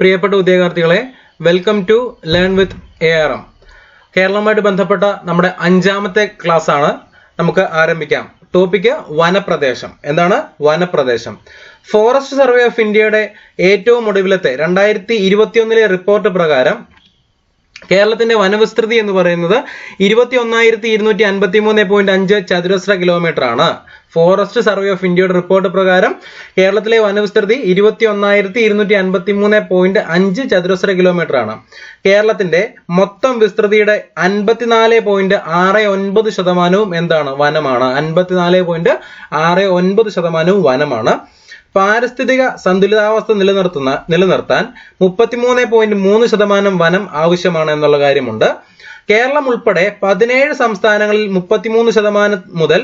പ്രിയപ്പെട്ട ഉദ്യോഗാർത്ഥികളെ, welcome to learn with ARM. കേരളവുമായിട്ട് ബന്ധപ്പെട്ട നമ്മുടെ 5ാമത്തെ ക്ലാസ് ആണ്. നമുക്ക് ആരംഭിക്കാം. ടോപ്പിക്ക് വനപ്രദേശം. എന്താണ് വനപ്രദേശം? ഫോറസ്റ്റ് സർവേ ഓഫ് ഇന്ത്യയുടെ ഏറ്റവും ഒടുവിലത്തെ 2021 റിപ്പോർട്ട് പ്രകാരം കേരളത്തിന്റെ വനവിസ്തൃതി എന്ന് പറയുന്നത് 21,253.5 ചതുരശ്ര കിലോമീറ്റർ ആണ്. ഫോറസ്റ്റ് സർവേ ഓഫ് ഇന്ത്യയുടെ റിപ്പോർട്ട് പ്രകാരം കേരളത്തിലെ വനവിസ്തൃതി 21,253.5 ചതുരശ്ര കിലോമീറ്റർ ആണ്. കേരളത്തിന്റെ മൊത്തം വിസ്തൃതിയുടെ 54.69% എന്താണ്? വനമാണ്. 54.69% വനമാണ്. പാരിസ്ഥിതിക സന്തുലിതാവസ്ഥ നിലനിർത്താൻ 33.3% വനം ആവശ്യമാണ് എന്നുള്ള കാര്യമുണ്ട്. കേരളം ഉൾപ്പെടെ 17 സംസ്ഥാനങ്ങളിൽ 33% മുതൽ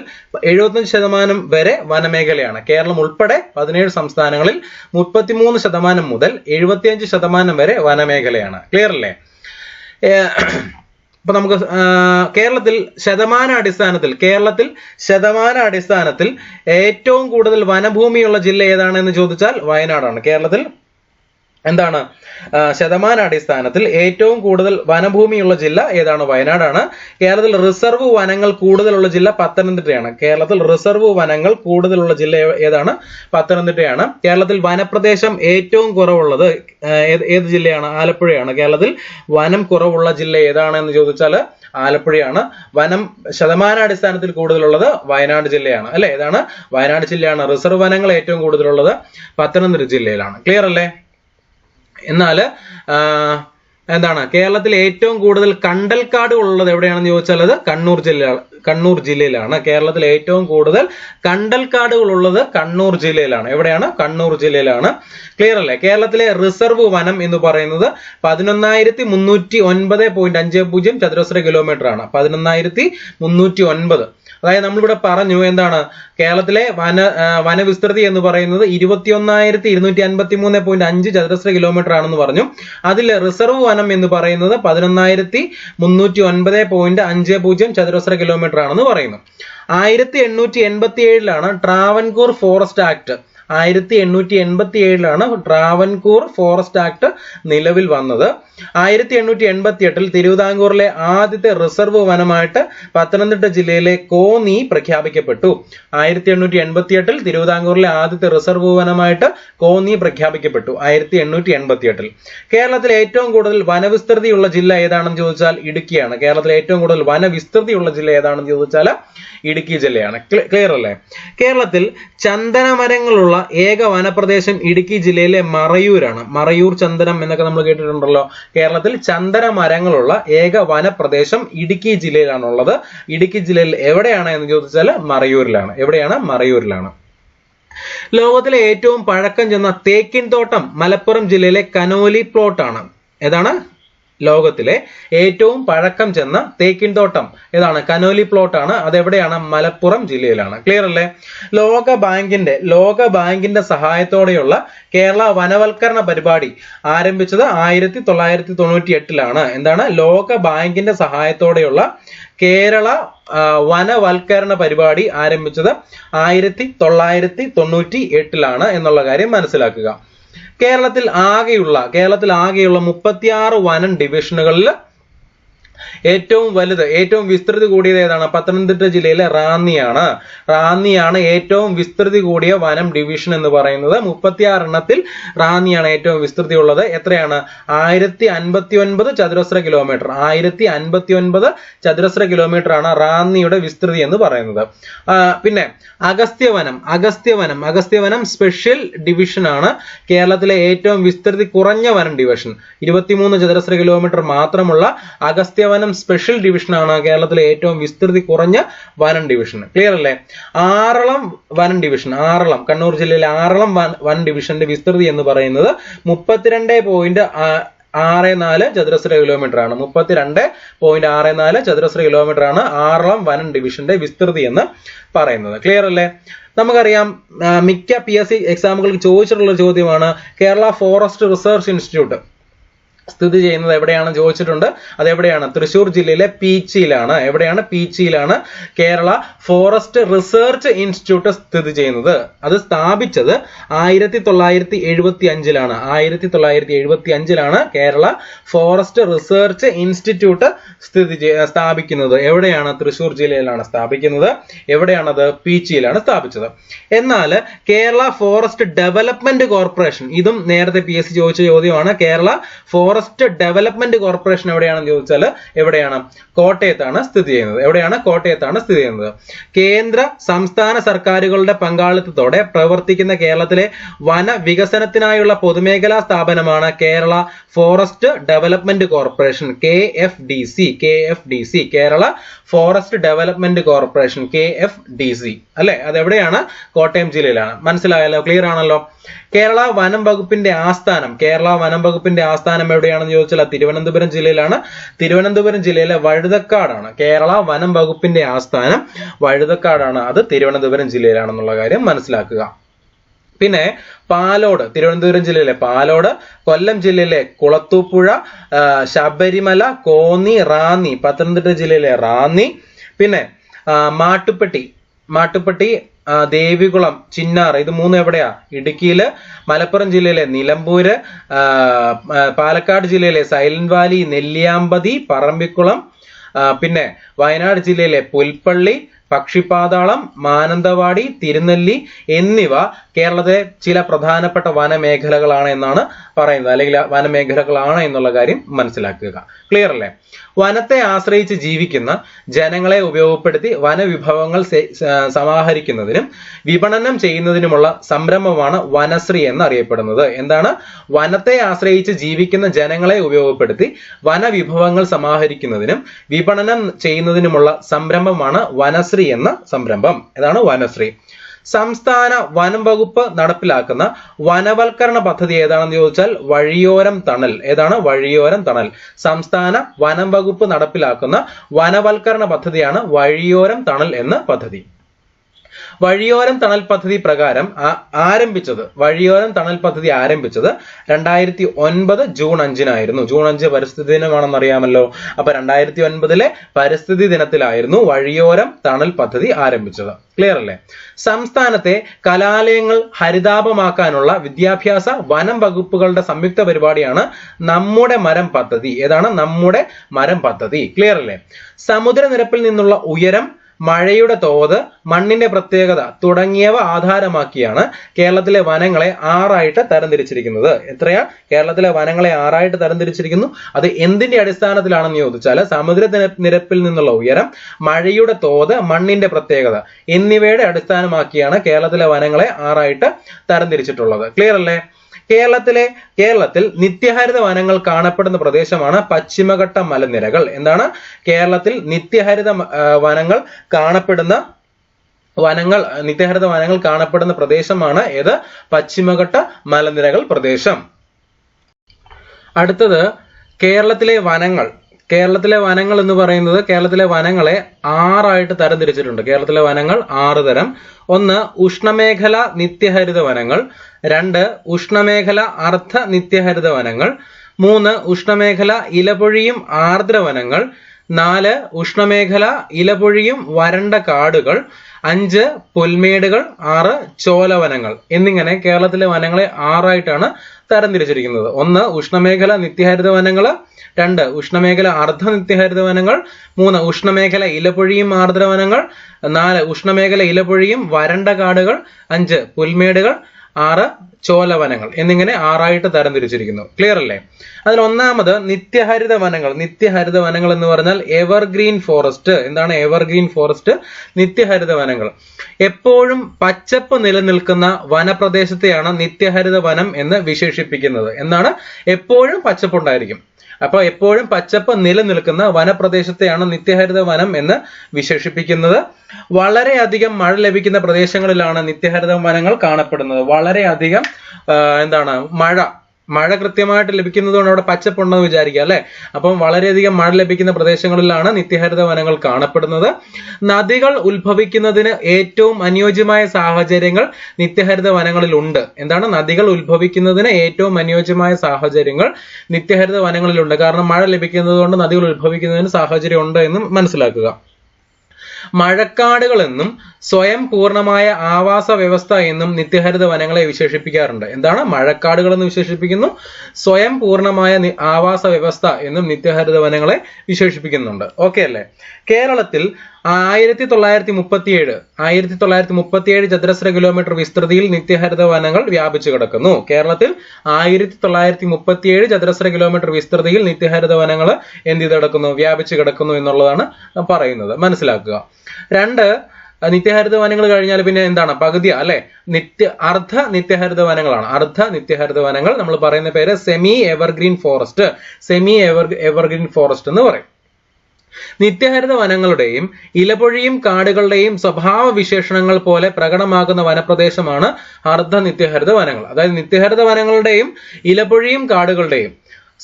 75% വരെ വനമേഖലയാണ്. കേരളം ഉൾപ്പെടെ 17 സംസ്ഥാനങ്ങളിൽ 33% മുതൽ 75% വരെ വനമേഖലയാണ്. ക്ലിയർ അല്ലേ? അപ്പൊ നമുക്ക് കേരളത്തിൽ ശതമാനാടിസ്ഥാനത്തിൽ ഏറ്റവും കൂടുതൽ വനഭൂമിയുള്ള ജില്ല ഏതാണെന്ന് ചോദിച്ചാൽ വയനാടാണ്. കേരളത്തിൽ എന്താണ് ശതമാനാടിസ്ഥാനത്തിൽ ഏറ്റവും കൂടുതൽ വനഭൂമിയുള്ള ജില്ല ഏതാണ്? വയനാടാണ്. കേരളത്തിൽ റിസർവ് വനങ്ങൾ കൂടുതലുള്ള ജില്ല പത്തനംതിട്ടയാണ്. കേരളത്തിൽ റിസർവ് വനങ്ങൾ കൂടുതലുള്ള ജില്ല ഏതാണ്? പത്തനംതിട്ടയാണ്. കേരളത്തിൽ വനപ്രദേശം ഏറ്റവും കുറവുള്ളത് ഏത് ജില്ലയാണ്? ആലപ്പുഴയാണ്. കേരളത്തിൽ വനം കുറവുള്ള ജില്ല ഏതാണെന്ന് ചോദിച്ചാൽ ആലപ്പുഴയാണ്. വനം ശതമാനാടിസ്ഥാനത്തിൽ കൂടുതലുള്ളത് വയനാട് ജില്ലയാണ്. അല്ലെ? ഏതാണ്? വയനാട് ജില്ലയാണ്. റിസർവ് വനങ്ങൾ ഏറ്റവും കൂടുതലുള്ളത് പത്തനംതിട്ട ജില്ലയിലാണ്. ക്ലിയർ അല്ലേ? എന്നാൽ എന്താണ് കേരളത്തിൽ ഏറ്റവും കൂടുതൽ കണ്ടൽക്കാട് ഉള്ളത് എവിടെയാണെന്ന് ചോദിച്ചാൽ അത് കണ്ണൂർ ജില്ലയിലാണ്. കേരളത്തിൽ ഏറ്റവും കൂടുതൽ കണ്ടൽക്കാടുകൾ ഉള്ളത് കണ്ണൂർ ജില്ലയിലാണ്. എവിടെയാണ്? കണ്ണൂർ ജില്ലയിലാണ്. ക്ലിയർ അല്ലേ? കേരളത്തിലെ റിസർവ് വനം എന്ന് പറയുന്നത് 11,309.50 ചതുരശ്ര കിലോമീറ്റർ ആണ്. 11,309. അതായത് നമ്മളിവിടെ പറഞ്ഞു എന്താണ് കേരളത്തിലെ വനവിസ്തൃതി എന്ന് പറയുന്നത് 21,253.5 ചതുരശ്ര കിലോമീറ്റർ ആണെന്ന് പറഞ്ഞു. അതിൽ റിസർവ് വനം എന്ന് പറയുന്നത് 11,309.50 ചതുരശ്ര കിലോമീറ്റർ ആണെന്ന് പറയുന്നു. 1887 Travancore forest act 1887 Travancore forest act നിലവിൽ വന്നത്. 1888 തിരുവിതാംകൂറിലെ ആദ്യത്തെ റിസർവ് വനമായിട്ട് പത്തനംതിട്ട ജില്ലയിലെ കോന്നി പ്രഖ്യാപിക്കപ്പെട്ടു. 1888 തിരുവിതാംകൂറിലെ ആദ്യത്തെ റിസർവ് വനമായിട്ട് കോന്നി പ്രഖ്യാപിക്കപ്പെട്ടു. 1888 കേരളത്തിലെ ഏറ്റവും കൂടുതൽ വനവിസ്തൃതിയുള്ള ജില്ല ഏതാണെന്ന് ചോദിച്ചാൽ ഇടുക്കിയാണ്. കേരളത്തിലെ ഏറ്റവും കൂടുതൽ വനവിസ്തൃതിയുള്ള ജില്ല ഏതാണെന്ന് ചോദിച്ചാൽ ഇടുക്കി ജില്ലയാണ്. ക്ലിയർ അല്ലേ? കേരളത്തിൽ ചന്ദനമരങ്ങളുള്ള ഏക വനപ്രദേശം ഇടുക്കി ജില്ലയിലെ മറയൂരാണ്. മറയൂർ ചന്ദനം എന്നൊക്കെ നമ്മൾ കേട്ടിട്ടുണ്ടല്ലോ. കേരളത്തിൽ ചന്ദന മരങ്ങളുള്ള ഏക വനപ്രദേശം ഇടുക്കി ജില്ലയിലാണുള്ളത്. ഇടുക്കി ജില്ലയിൽ എവിടെയാണ് എന്ന് ചോദിച്ചാൽ മറയൂരിലാണ്. എവിടെയാണ്? മറയൂരിലാണ്. ലോകത്തിലെ ഏറ്റവും പഴക്കം ചെന്ന തേക്കിൻ തോട്ടം മലപ്പുറം ജില്ലയിലെ കനോലി പ്ലോട്ടാണ്. ഏതാണ്? ലോകത്തിലെ ഏറ്റവും പഴക്കം ചെന്ന തേക്കിൻ തോട്ടം ഏതാണ്? കനോലി പ്ലോട്ട് ആണ്. അതെവിടെയാണ്? മലപ്പുറം ജില്ലയിലാണ്. ക്ലിയർ അല്ലേ? ലോക ബാങ്കിന്റെ സഹായത്തോടെയുള്ള കേരള വനവൽക്കരണ പരിപാടി ആരംഭിച്ചത് 1998 എന്താണ്? ലോക ബാങ്കിന്റെ സഹായത്തോടെയുള്ള കേരള വനവൽക്കരണ പരിപാടി ആരംഭിച്ചത് 1998 എന്നുള്ള കാര്യം മനസ്സിലാക്കുക. കേരളത്തിൽ ആകെയുള്ള 36 വനം ഡിവിഷനുകളിൽ ഏറ്റവും വിസ്തൃതി കൂടിയത് ഏതാണ്? പത്തനംതിട്ട ജില്ലയിലെ റാന്നിയാണ് ഏറ്റവും വിസ്തൃതി കൂടിയ വനം ഡിവിഷൻ എന്ന് പറയുന്നത്. 36 റാന്നിയാണ് ഏറ്റവും വിസ്തൃതി ഉള്ളത്. എത്രയാണ്? 1059 ചതുരശ്ര കിലോമീറ്റർ. 1059 ചതുരശ്ര കിലോമീറ്റർ ആണ് റാന്നിയുടെ വിസ്തൃതി എന്ന് പറയുന്നത്. പിന്നെ അഗസ്ത്യവനം സ്പെഷ്യൽ ഡിവിഷൻ ആണ് കേരളത്തിലെ ഏറ്റവും വിസ്തൃതി കുറഞ്ഞ വനം ഡിവിഷൻ. 23 ചതുരശ്ര കിലോമീറ്റർ മാത്രമുള്ള അഗസ്ത്യവനം സ്പെഷ്യൽ ഡിവിഷൻ ആണ് കേരളത്തിലെ ഏറ്റവും വിസ്തൃതി കുറഞ്ഞ വനം ഡിവിഷൻ. ക്ലിയർ അല്ലേ? ആറളം വനം ഡിവിഷൻ, കണ്ണൂർ ജില്ലയിലെ ആറളം വനം ഡിവിഷന്റെ വിസ്തൃതി എന്ന് പറയുന്നത് 32.64 ചതുരശ്ര കിലോമീറ്റർ ആണ്. 32.64 ചതുരശ്ര കിലോമീറ്റർ ആണ് ആറളം വനം ഡിവിഷന്റെ വിസ്തൃതി എന്ന് പറയുന്നത്. ക്ലിയർ അല്ലേ? നമുക്കറിയാം മിക്ക PSC എക്സാമുകൾക്ക് ചോദിച്ചിട്ടുള്ള ചോദ്യമാണ് കേരള ഫോറസ്റ്റ് റിസർച്ച് ഇൻസ്റ്റിറ്റ്യൂട്ട് സ്ഥിതി ചെയ്യുന്നത് എവിടെയാണെന്ന് ചോദിച്ചിട്ടുണ്ട്. അതെവിടെയാണ്? തൃശ്ശൂർ ജില്ലയിലെ പീച്ചിയിലാണ്. എവിടെയാണ്? പീച്ചിയിലാണ് കേരള ഫോറസ്റ്റ് റിസർച്ച് ഇൻസ്റ്റിറ്റ്യൂട്ട് സ്ഥിതി ചെയ്യുന്നത്. അത് സ്ഥാപിച്ചത് 1975ലാണ്. 1975ലാണ് കേരള ഫോറസ്റ്റ് റിസർച്ച് ഇൻസ്റ്റിറ്റ്യൂട്ട് സ്ഥാപിക്കുന്നത്. എവിടെയാണ്? തൃശ്ശൂർ ജില്ലയിലാണ് സ്ഥാപിക്കുന്നത്. എവിടെയാണത്? പീച്ചിയിലാണ് സ്ഥാപിച്ചത്. എന്നാൽ കേരള ഫോറസ്റ്റ് ഡെവലപ്മെന്റ് കോർപ്പറേഷൻ, ഇതും നേരത്തെ PSC ചോദിച്ച ചോദ്യമാണ്. കേരള ഫോറസ്റ്റ് ഡെവലപ്മെന്റ് കോർപ്പറേഷൻ എവിടെയാണെന്ന് ചോദിച്ചാൽ എവിടെയാണ്? കോട്ടയത്താണ് സ്ഥിതി ചെയ്യുന്നത്. എവിടെയാണ്? കോട്ടയത്താണ് സ്ഥിതി ചെയ്യുന്നത്. കേന്ദ്ര സംസ്ഥാന സർക്കാരുകളുടെ പങ്കാളിത്തത്തോടെ പ്രവർത്തിക്കുന്ന കേരളത്തിലെ വന വികസനത്തിനായുള്ള പൊതുമേഖലാ സ്ഥാപനമാണ് Kerala forest development corporation, KFDC. Kerala forest development corporation, KFDC അല്ലെ? അതെവിടെയാണ്? കോട്ടയം ജില്ലയിലാണ്. മനസ്സിലായല്ലോ? ക്ലിയർ ആണല്ലോ? കേരള വനം വകുപ്പിന്റെ ആസ്ഥാനം, എവിടെയാണെന്ന് ചോദിച്ചാൽ തിരുവനന്തപുരം ജില്ലയിലാണ്. തിരുവനന്തപുരം ജില്ലയിലെ വഴുതക്കാടാണ്. കേരള വനം വകുപ്പിന്റെ ആസ്ഥാനം വഴുതക്കാടാണ്. അത് തിരുവനന്തപുരം ജില്ലയിലാണെന്നുള്ള കാര്യം മനസ്സിലാക്കുക. പിന്നെ പാലോട്, തിരുവനന്തപുരം ജില്ലയിലെ പാലോട്, കൊല്ലം ജില്ലയിലെ കുളത്തൂപ്പുഴ, ശബരിമല, കോന്നി, റാന്നി പത്തനംതിട്ട ജില്ലയിലെ റാന്നി. പിന്നെ മാട്ടുപ്പെട്ടി, ദേവികുളം, ചിന്നാർ, ഇത് മൂന്നും എവിടെയാ? ഇടുക്കിയില്. മലപ്പുറം ജില്ലയിലെ നിലമ്പൂര്, പാലക്കാട് ജില്ലയിലെ സൈലന്റ് വാലി, നെല്ലിയാമ്പതി, പറമ്പിക്കുളം, പിന്നെ വയനാട് ജില്ലയിലെ പുൽപ്പള്ളി, പക്ഷിപ്പാതാളം, മാനന്തവാടി, തിരുനെല്ലി എന്നിവ കേരളത്തിലെ ചില പ്രധാനപ്പെട്ട വനമേഖലകളാണ് എന്നാണ് പറയുന്നത്, അല്ലെങ്കിൽ വനമേഖലകളാണ് എന്നുള്ള കാര്യം മനസ്സിലാക്കുക. ക്ലിയർ അല്ലേ? വനത്തെ ആശ്രയിച്ച് ജീവിക്കുന്ന ജനങ്ങളെ ഉപയോഗപ്പെടുത്തി വനവിഭവങ്ങൾ സമാഹരിക്കുന്നതിനും വിപണനം ചെയ്യുന്നതിനുമുള്ള സംരംഭമാണ് വനശ്രീ എന്നറിയപ്പെടുന്നത്. എന്താണ്? വനത്തെ ആശ്രയിച്ച് ജീവിക്കുന്ന ജനങ്ങളെ ഉപയോഗപ്പെടുത്തി വനവിഭവങ്ങൾ സമാഹരിക്കുന്നതിനും വിപണനം ചെയ്യുന്നതിനുമുള്ള സംരംഭമാണ് വനശ്രീ എന്ന സംരംഭം. ഏതാണ്? വനശ്രീ. സംസ്ഥാന വനം വകുപ്പ് നടപ്പിലാക്കുന്ന വനവൽക്കരണ പദ്ധതി ഏതാണെന്ന് ചോദിച്ചാൽ വഴിയോരം തണൽ. ഏതാണ്? വഴിയോരം തണൽ. സംസ്ഥാന വനം വകുപ്പ് നടപ്പിലാക്കുന്ന വനവൽക്കരണ പദ്ധതിയാണ് വഴിയോരം തണൽ എന്ന പദ്ധതി. വഴിയോരം തണൽ പദ്ധതി പ്രകാരം വഴിയോരം തണൽ പദ്ധതി ആരംഭിച്ചത് 2009 ജൂൺ 5-നായിരുന്നു. ജൂൺ 5 പരിസ്ഥിതി ദിനമാണെന്ന് അറിയാമല്ലോ. അപ്പൊ 2009 പരിസ്ഥിതി ദിനത്തിലായിരുന്നു വഴിയോരം തണൽ പദ്ധതി ആരംഭിച്ചത്. ക്ലിയർ അല്ലേ? സംസ്ഥാനത്തെ കലാലയങ്ങൾ ഹരിതാപമാക്കാനുള്ള വിദ്യാഭ്യാസ വനം വകുപ്പുകളുടെ സംയുക്ത പരിപാടിയാണ് നമ്മുടെ മരം പദ്ധതി. ഏതാണ്? നമ്മുടെ മരം പദ്ധതി. ക്ലിയർ അല്ലേ? സമുദ്രനിരപ്പിൽ നിന്നുള്ള ഉയരം, മഴയുടെ തോത്, മണ്ണിന്റെ പ്രത്യേകത തുടങ്ങിയവ ആധാരമാക്കിയാണ് കേരളത്തിലെ വനങ്ങളെ 6ആയിട്ട് തരംതിരിച്ചിരിക്കുന്നത്. എത്രയാ? കേരളത്തിലെ വനങ്ങളെ 6ആയിട്ട് തരംതിരിച്ചിരിക്കുന്നു. അത് എന്തിന്റെ അടിസ്ഥാനത്തിലാണെന്ന് ചോദിച്ചാൽ സമുദ്രനിരപ്പിൽ നിന്നുള്ള ഉയരം, മഴയുടെ തോത്, മണ്ണിന്റെ പ്രത്യേകത എന്നിവയുടെ അടിസ്ഥാനമാക്കിയാണ് കേരളത്തിലെ വനങ്ങളെ 6ആയിട്ട് തരംതിരിച്ചിട്ടുള്ളത്. ക്ലിയർ അല്ലേ? കേരളത്തിൽ നിത്യഹരിത വനങ്ങൾ കാണപ്പെടുന്ന പ്രദേശമാണ് പശ്ചിമഘട്ട മലനിരകൾ. എന്താണ്? കേരളത്തിൽ നിത്യഹരിത വനങ്ങൾ കാണപ്പെടുന്ന പ്രദേശമാണ് ഏത്? പശ്ചിമഘട്ട മലനിരകൾ പ്രദേശം. അടുത്തത് കേരളത്തിലെ വനങ്ങൾ. എന്ന് പറയുന്നത് കേരളത്തിലെ വനങ്ങളെ 6ആയിട്ട് തരംതിരിച്ചിട്ടുണ്ട്. കേരളത്തിലെ വനങ്ങൾ 6 തരം. 1 ഉഷ്ണമേഖല നിത്യഹരിത വനങ്ങൾ, 2 ഉഷ്ണമേഖല അർദ്ധ നിത്യഹരിത വനങ്ങൾ, 3 ഉഷ്ണമേഖല ഇലപൊഴിയും ആർദ്ര വനങ്ങൾ, 4 ഉഷ്ണമേഖല ഇലപൊഴിയും വരണ്ട കാടുകൾ, 5 പുൽമേടുകൾ, 6 ചോലവനങ്ങൾ എന്നിങ്ങനെ കേരളത്തിലെ വനങ്ങളെ 6ആയിട്ടാണ് തരംതിരിച്ചിരിക്കുന്നത്. 1 ഉഷ്ണമേഖല നിത്യഹരിത വനങ്ങൾ, 2 ഉഷ്ണമേഖല അർദ്ധ നിത്യഹരിത വനങ്ങൾ, 3 ഉഷ്ണമേഖല ഇലപൊഴിയും ആർദ്ര വനങ്ങൾ, 4 ഉഷ്ണമേഖല ഇലപൊഴിയും വരണ്ട കാടുകൾ, 5 പുൽമേടുകൾ, 6 ചോലവനങ്ങൾ എന്നിങ്ങനെ 6ആയിട്ട് തരംതിരിച്ചിരിക്കുന്നു. ക്ലിയർ അല്ലേ? അതിൽ ഒന്നാമത് നിത്യഹരിത വനങ്ങൾ എന്ന് പറഞ്ഞാൽ എവർഗ്രീൻ ഫോറസ്റ്റ്. എന്താണ് എവർഗ്രീൻ ഫോറസ്റ്റ്? നിത്യഹരിത വനങ്ങൾ. എപ്പോഴും പച്ചപ്പ് നിലനിൽക്കുന്ന വനപ്രദേശത്തെയാണ് നിത്യഹരിത വനം എന്ന് വിശേഷിപ്പിക്കുന്നത്. എന്താണ്? എപ്പോഴും പച്ചപ്പുണ്ടായിരിക്കും. അപ്പൊ എപ്പോഴും പച്ചപ്പ് നിലനിൽക്കുന്ന വനപ്രദേശത്തെയാണ് നിത്യഹരിത വനം എന്ന് വിശേഷിപ്പിക്കുന്നത്. വളരെയധികം മഴ ലഭിക്കുന്ന പ്രദേശങ്ങളിലാണ് നിത്യഹരിത വനങ്ങൾ കാണപ്പെടുന്നത്. വളരെയധികം മഴ മഴ കൃത്യമായിട്ട് ലഭിക്കുന്നതുകൊണ്ട് അവിടെ പച്ചപ്പുണ്ടെന്ന് വിചാരിക്കുക അല്ലെ. അപ്പം വളരെയധികം മഴ ലഭിക്കുന്ന പ്രദേശങ്ങളിലാണ് നിത്യഹരിത വനങ്ങൾ കാണപ്പെടുന്നത്. നദികൾ ഉത്ഭവിക്കുന്നതിന് ഏറ്റവും അനുയോജ്യമായ സാഹചര്യങ്ങൾ നിത്യഹരിത വനങ്ങളിൽ ഉണ്ട്. എന്താണ്? നദികൾ ഉത്ഭവിക്കുന്നതിന് ഏറ്റവും അനുയോജ്യമായ സാഹചര്യങ്ങൾ നിത്യഹരിത വനങ്ങളിലുണ്ട്. കാരണം മഴ ലഭിക്കുന്നത് കൊണ്ട് നദികൾ ഉത്ഭവിക്കുന്നതിന് സാഹചര്യം ഉണ്ട് എന്നും മനസ്സിലാക്കുക. മഴക്കാടുകൾ എന്നും സ്വയം പൂർണ്ണമായ ആവാസ വ്യവസ്ഥ എന്നും നിത്യഹരിത വനങ്ങളെ വിശേഷിപ്പിക്കാറുണ്ട്. എന്താണ്? മഴക്കാടുകൾ എന്ന് വിശേഷിപ്പിക്കുന്നു, സ്വയം പൂർണ്ണമായ ആവാസ വ്യവസ്ഥ എന്നും നിത്യഹരിത വനങ്ങളെ വിശേഷിപ്പിക്കുന്നുണ്ട്. ഓക്കെ അല്ലേ? കേരളത്തിൽ 1937 ചതുരശ്ര കിലോമീറ്റർ വിസ്തൃതിയിൽ നിത്യഹരിത വനങ്ങൾ വ്യാപിച്ചു കിടക്കുന്നു. കേരളത്തിൽ 1937 ചതുരശ്ര കിലോമീറ്റർ വിസ്തൃതിയിൽ നിത്യഹരിത വനങ്ങൾ എന്ത് ചെയ്ത് കിടക്കുന്നു? വ്യാപിച്ചു കിടക്കുന്നു എന്നുള്ളതാണ് പറയുന്നത്. മനസ്സിലാക്കുക. 2 നിത്യഹരിത വനങ്ങൾ കഴിഞ്ഞാൽ പിന്നെ എന്താണ്? പകുതി അല്ലെ? അർദ്ധ നിത്യഹരിത വനങ്ങളാണ്. അർദ്ധ നിത്യഹരിത വനങ്ങൾ നമ്മൾ പറയുന്ന പേര് semi evergreen forest. Semi evergreen forest എന്ന് പറയും. നിത്യഹരിത വനങ്ങളുടെയും ഇലപൊഴിയും കാടുകളുടെയും സ്വഭാവ വിശേഷണങ്ങൾ പോലെ പ്രകടമാകുന്ന വനപ്രദേശമാണ് അർദ്ധ നിത്യഹരിത വനങ്ങൾ. അതായത് നിത്യഹരിത വനങ്ങളുടെയും ഇലപൊഴിയും കാടുകളുടെയും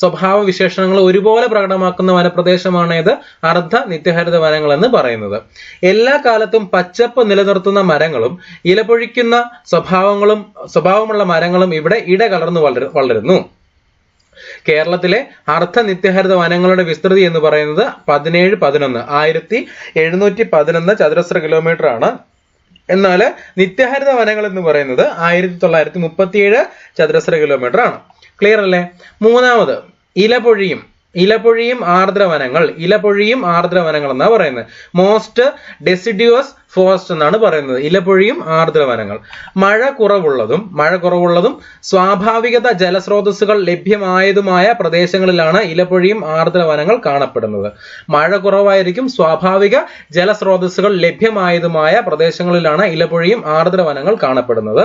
സ്വഭാവ വിശേഷണങ്ങൾ ഒരുപോലെ പ്രകടമാക്കുന്ന വനപ്രദേശമാണ് ഇത് അർദ്ധ നിത്യഹരിത വനങ്ങൾ എന്ന് പറയുന്നത്. എല്ലാ കാലത്തും പച്ചപ്പ് നിലനിർത്തുന്ന മരങ്ങളും ഇലപൊഴിക്കുന്ന സ്വഭാവമുള്ള മരങ്ങളും ഇവിടെ ഇടകലർന്നു വളരുന്നു. കേരളത്തിലെ അർദ്ധ നിത്യഹരിത വനങ്ങളുടെ വിസ്തൃതി എന്ന് പറയുന്നത് 1711 ചതുരശ്ര കിലോമീറ്റർ ആണ്. എന്നാൽ നിത്യഹരിത വനങ്ങൾ എന്ന് പറയുന്നത് 1937 ചതുരശ്ര കിലോമീറ്റർ ആണ്. ക്ലിയർ അല്ലേ? മൂന്നാമത് ഇലപൊഴിയും ആർദ്രവനങ്ങൾ. ഇലപൊഴിയും ആർദ്രവനങ്ങൾ എന്നാ പറയുന്നത്. മോസ്റ്റ് ഡെസിഡ്യൂസ് ഫോറസ്റ്റ് എന്നാണ് പറയുന്നത് ഇലപൊഴിയും ആർദ്രവനങ്ങൾ. മഴ കുറവുള്ളതും സ്വാഭാവികത ജലസ്രോതസ്സുകൾ ലഭ്യമായതുമായ പ്രദേശങ്ങളിലാണ് ഇലപൊഴിയും ആർദ്രവനങ്ങൾ കാണപ്പെടുന്നത്. മഴ കുറവായിരിക്കും, സ്വാഭാവിക ജലസ്രോതസ്സുകൾ ലഭ്യമായതുമായ പ്രദേശങ്ങളിലാണ് ഇലപൊഴിയും ആർദ്രവനങ്ങൾ കാണപ്പെടുന്നത്.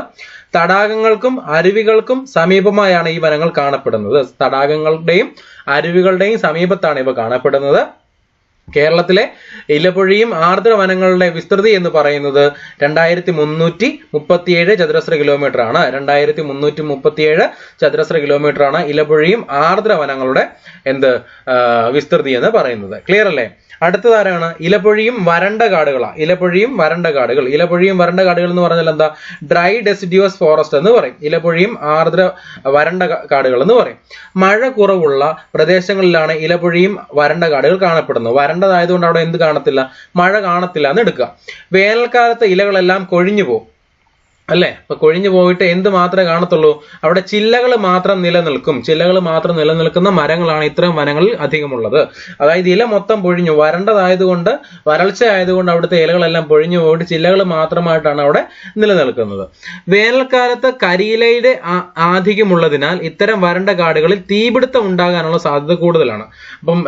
തടാകങ്ങൾക്കും അരുവികൾക്കും സമീപമായാണ് ഈ വനങ്ങൾ കാണപ്പെടുന്നത്. തടാകങ്ങളുടെയും അരുവികളുടെയും സമീപത്താണ് ഇവ കാണപ്പെടുന്നത്. കേരളത്തിലെ ഇലപൊഴിയും ആർദ്രവനങ്ങളുടെ വിസ്തൃതി എന്ന് പറയുന്നത് 2337 ചതുരശ്ര കിലോമീറ്റർ ആണ്. 2337 ചതുരശ്ര കിലോമീറ്റർ ആണ് ഇലപൊഴിയും ആർദ്രവനങ്ങളുടെ വിസ്തൃതി എന്ന് പറയുന്നത്. ക്ലിയർ അല്ലേ? അടുത്തതാരാണ്? ഇലപൊഴിയും വരണ്ട കാടുകളാണ്. ഇലപൊഴിയും വരണ്ട കാടുകൾ എന്ന് പറഞ്ഞാൽ എന്താ? ഡ്രൈ ഡെസിഡ്യൂസ് ഫോറസ്റ്റ് എന്ന് പറയും. ഇലപൊഴിയും വരണ്ട കാടുകൾ എന്ന് പറയും. മഴ കുറവുള്ള പ്രദേശങ്ങളിലാണ് ഇലപൊഴിയും വരണ്ട കാടുകൾ കാണപ്പെടുന്നത്. വരണ്ടതായതുകൊണ്ട് അവിടെ എന്ത് കാണത്തില്ല? മഴ കാണത്തില്ല എന്ന് എടുക്കുക. വേനൽക്കാലത്ത് ഇലകളെല്ലാം കൊഴിഞ്ഞു പോകും അല്ലെ? അപ്പൊ കൊഴിഞ്ഞു പോയിട്ട് എന്ത് മാത്രമേ കാണത്തുള്ളൂ? അവിടെ ചില്ലകൾ മാത്രം നിലനിൽക്കുന്ന മരങ്ങളാണ് ഇത്തരം വനങ്ങളിൽ അധികമുള്ളത്. അതായത് ഇല മൊത്തം പൊഴിഞ്ഞു, വരണ്ടതായതുകൊണ്ട്, വരൾച്ച ആയതുകൊണ്ട് അവിടുത്തെ ഇലകളെല്ലാം പൊഴിഞ്ഞു പോയിട്ട് ചില്ലകൾ മാത്രമായിട്ടാണ് അവിടെ നിലനിൽക്കുന്നത്. വേനൽക്കാലത്ത് കരിയിലയുടെ ആധിക്യമുള്ളതിനാൽ ഇത്തരം വരണ്ട കാടുകളിൽ തീപിടുത്തം ഉണ്ടാകാനുള്ള സാധ്യത കൂടുതലാണ്. അപ്പം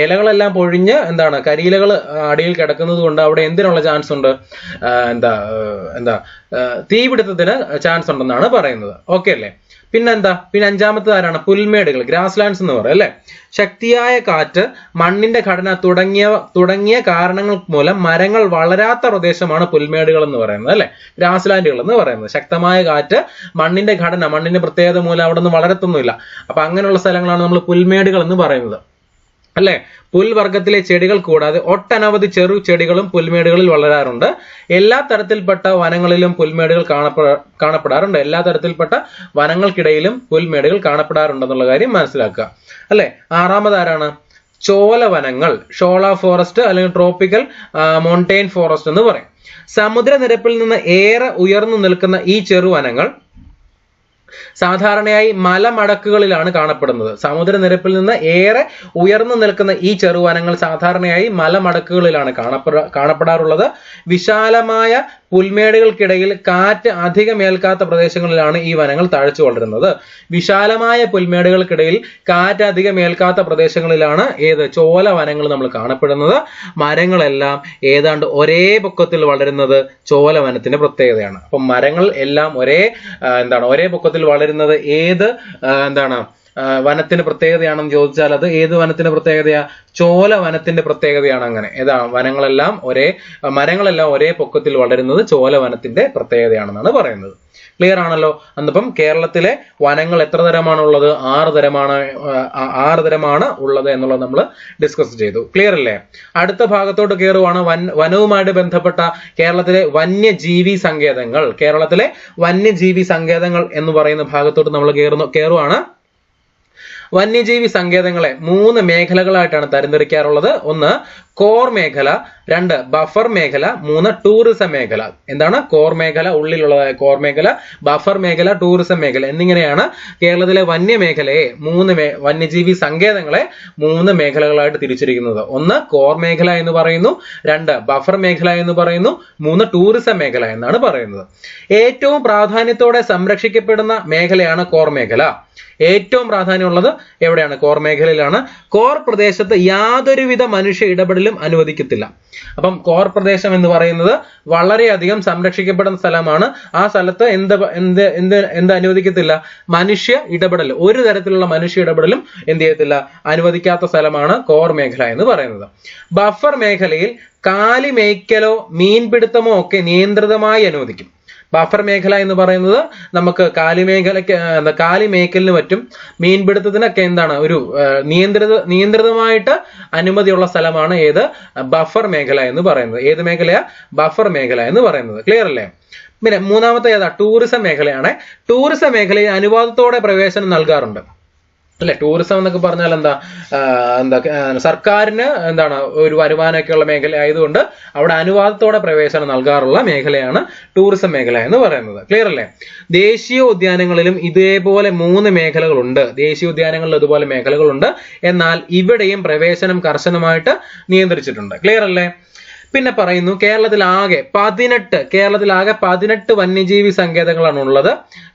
ഇലകളെല്ലാം പൊഴിഞ്ഞ് കരിയിലകൾ അടിയിൽ കിടക്കുന്നത് കൊണ്ട് അവിടെ എന്തിനുള്ള ചാൻസ് ഉണ്ട്? തീപിടുത്തത്തിന് ചാൻസ് ഉണ്ടെന്നാണ് പറയുന്നത്. ഓക്കെ അല്ലേ? പിന്നെ അഞ്ചാമത്തെ ആരാണ്? പുൽമേടുകൾ, ഗ്രാസ് ലാൻഡ്സ് എന്ന് പറയും അല്ലെ? ശക്തിയായ കാറ്റ്, മണ്ണിന്റെ ഘടന തുടങ്ങിയ കാരണങ്ങൾ മൂലം മരങ്ങൾ വളരാത്ത പ്രദേശമാണ് പുൽമേടുകൾ എന്ന് പറയുന്നത് അല്ലെ? ഗ്രാസ് ലാൻഡുകൾ എന്ന് പറയുന്നത്. ശക്തമായ കാറ്റ്, മണ്ണിന്റെ ഘടന, മണ്ണിന്റെ പ്രത്യേകത മൂലം അവിടെ നിന്ന് വളരത്തൊന്നുമില്ല. അപ്പൊ അങ്ങനെയുള്ള സ്ഥലങ്ങളാണ് നമ്മൾ പുൽമേടുകൾ എന്ന് പറയുന്നത് അല്ലെ? പുൽവർഗത്തിലെ ചെടികൾ കൂടാതെ ഒട്ടനവധി ചെറു ചെടികളും പുൽമേടുകളിൽ വളരാറുണ്ട്. എല്ലാ തരത്തിൽപ്പെട്ട വനങ്ങളിലും പുൽമേടുകൾ കാണപ്പെടാറുണ്ട്. എല്ലാ തരത്തിൽപ്പെട്ട വനങ്ങൾക്കിടയിലും പുൽമേടുകൾ കാണപ്പെടാറുണ്ടെന്നുള്ള കാര്യം മനസ്സിലാക്കുക അല്ലെ? ആറാമതാരാണ്? ചോലവനങ്ങൾ, ഷോള ഫോറസ്റ്റ് അല്ലെങ്കിൽ ട്രോപ്പിക്കൽ മൗണ്ടെയിൻ ഫോറസ്റ്റ് എന്ന് പറയും. സമുദ്രനിരപ്പിൽ നിന്ന് ഏറെ ഉയർന്നു നിൽക്കുന്ന ഈ ചെറുവനങ്ങൾ സാധാരണയായി മലമടക്കുകളിലാണ് കാണപ്പെടുന്നത്. സമുദ്രനിരപ്പിൽ നിന്ന് ഏറെ ഉയർന്നു നിൽക്കുന്ന ഈ ചെറുവനങ്ങൾ സാധാരണയായി മലമടക്കുകളിലാണ് കാണപ്പെടാറുള്ളത്. വിശാലമായ പുൽമേടുകൾക്കിടയിൽ കാറ്റ് അധികം ഏൽക്കാത്ത പ്രദേശങ്ങളിലാണ് ഈ വനങ്ങൾ തഴച്ചു വളരുന്നത്. വിശാലമായ പുൽമേടുകൾക്കിടയിൽ കാറ്റ് അധികം ഏൽക്കാത്ത പ്രദേശങ്ങളിലാണ് ചോല വനങ്ങൾ നമ്മൾ കാണപ്പെടുന്നത്. മരങ്ങളെല്ലാം ഏതാണ്ട് ഒരേ പൊക്കത്തിൽ വളരുന്നത് ചോല വനത്തിന്റെ പ്രത്യേകതയാണ്. അപ്പം മരങ്ങൾ എല്ലാം ഒരേ പൊക്കത്തിൽ വളരുന്നത് വനത്തിന്റെ പ്രത്യേകതയാണെന്ന് ചോദിച്ചാൽ അത് ഏത് വനത്തിന്റെ പ്രത്യേകതയാ? ചോല വനത്തിന്റെ പ്രത്യേകതയാണ്. അങ്ങനെ മരങ്ങളെല്ലാം ഒരേ പൊക്കത്തിൽ വളരുന്നത് ചോല വനത്തിന്റെ പ്രത്യേകതയാണെന്നാണ് പറയുന്നത്. ക്ലിയർ ആണല്ലോ. അന്നപ്പം കേരളത്തിലെ വനങ്ങൾ എത്ര തരമാണുള്ളത്? 6 തരമാണ് ഉള്ളത് എന്നുള്ളത് നമ്മൾ ഡിസ്കസ് ചെയ്തു. ക്ലിയർ അല്ലേ? അടുത്ത ഭാഗത്തോട്ട് കയറുവാണ്. വനവുമായിട്ട് ബന്ധപ്പെട്ട കേരളത്തിലെ വന്യജീവി സങ്കേതങ്ങൾ. കേരളത്തിലെ വന്യജീവി സങ്കേതങ്ങൾ എന്ന് പറയുന്ന ഭാഗത്തോട്ട് നമ്മൾ കയറുവാണ്. വന്യജീവി സങ്കേതങ്ങളെ 3 മേഖലകളായിട്ടാണ് തരംതിരിക്കാറുള്ളത്. 1 കോർ മേഖല, 2 ബഫർ മേഖല, 3 ടൂറിസം മേഖല. എന്താണ്? കോർ മേഖല, ഉള്ളിലുള്ളതായ കോർ മേഖല, ബഫർ മേഖല, ടൂറിസം മേഖല എന്നിങ്ങനെയാണ് കേരളത്തിലെ വന്യമേഖലയെ വന്യജീവി സങ്കേതങ്ങളെ 3 മേഖലകളായിട്ട് തിരിച്ചിരിക്കുന്നത്. 1 കോർ മേഖല എന്ന് പറയുന്നു, 2 ബഫർ മേഖല എന്ന് പറയുന്നു, 3 ടൂറിസം മേഖല എന്നാണ് പറയുന്നത്. ഏറ്റവും പ്രാധാന്യത്തോടെ സംരക്ഷിക്കപ്പെടുന്ന മേഖലയാണ് കോർ മേഖല. ഏറ്റവും പ്രാധാന്യമുള്ളത് എവിടെയാണ്? കോർ മേഖലയിലാണ്. കോർ പ്രദേശത്ത് യാതൊരുവിധ മനുഷ്യ ഇടപെടലും അനുവദിക്കത്തില്ല. അപ്പം കോർ പ്രദേശം എന്ന് പറയുന്നത് വളരെയധികം സംരക്ഷിക്കപ്പെടുന്ന സ്ഥലമാണ്. ആ സ്ഥലത്ത് എന്ത് അനുവദിക്കത്തില്ല? മനുഷ്യ ഇടപെടൽ, ഒരു തരത്തിലുള്ള മനുഷ്യ ഇടപെടലും എന്ത് ചെയ്യത്തില്ല? അനുവദിക്കാത്ത സ്ഥലമാണ് കോർ മേഖല എന്ന് പറയുന്നത്. ബഫർ മേഖലയിൽ കാലിമേയ്ക്കലോ മീൻപിടുത്തമോ ഒക്കെ നിയന്ത്രിതമായി അനുവദിക്കും. ബഫർ മേഖല എന്ന് പറയുന്നത് നമുക്ക് കാലിമേയ്ക്കലിന് പറ്റും, മീൻപിടുത്തത്തിനൊക്കെ എന്താണ് ഒരു നിയന്ത്രിതമായിട്ട് അനുമതിയുള്ള സ്ഥലമാണ് ഏത്? ബഫർ മേഖല എന്ന് പറയുന്നത്. ഏത് മേഖലയാ? ബഫർ മേഖല എന്ന് പറയുന്നത്. ക്ലിയർ അല്ലേ? പിന്നെ മൂന്നാമത്തെ ഏതാ? ടൂറിസം മേഖലയാണ്. ടൂറിസം മേഖലയിൽ അനുവാദത്തോടെ പ്രവേശനം നൽകാറുണ്ട് അല്ലെ? ടൂറിസം എന്നൊക്കെ പറഞ്ഞാൽ എന്താ സർക്കാരിന് എന്താണ് ഒരു വരുമാനമൊക്കെ ഉള്ള മേഖല ആയതുകൊണ്ട് അവിടെ അനുവാദത്തോടെ പ്രവേശനം നൽകാറുള്ള മേഖലയാണ് ടൂറിസം മേഖല എന്ന് പറയുന്നത്. ക്ലിയർ അല്ലേ? ദേശീയ ഉദ്യാനങ്ങളിലും ഇതേപോലെ 3 മേഖലകളുണ്ട്. ദേശീയ ഉദ്യാനങ്ങളിൽ ഇതുപോലെ മേഖലകളുണ്ട്. എന്നാൽ ഇവിടെയും പ്രവേശനം കർശനമായിട്ട് നിയന്ത്രിച്ചിട്ടുണ്ട്. ക്ലിയർ അല്ലേ? പിന്നെ പറയുന്നു കേരളത്തിലാകെ 18 വന്യജീവി സങ്കേതങ്ങളാണ് ഉള്ളത്.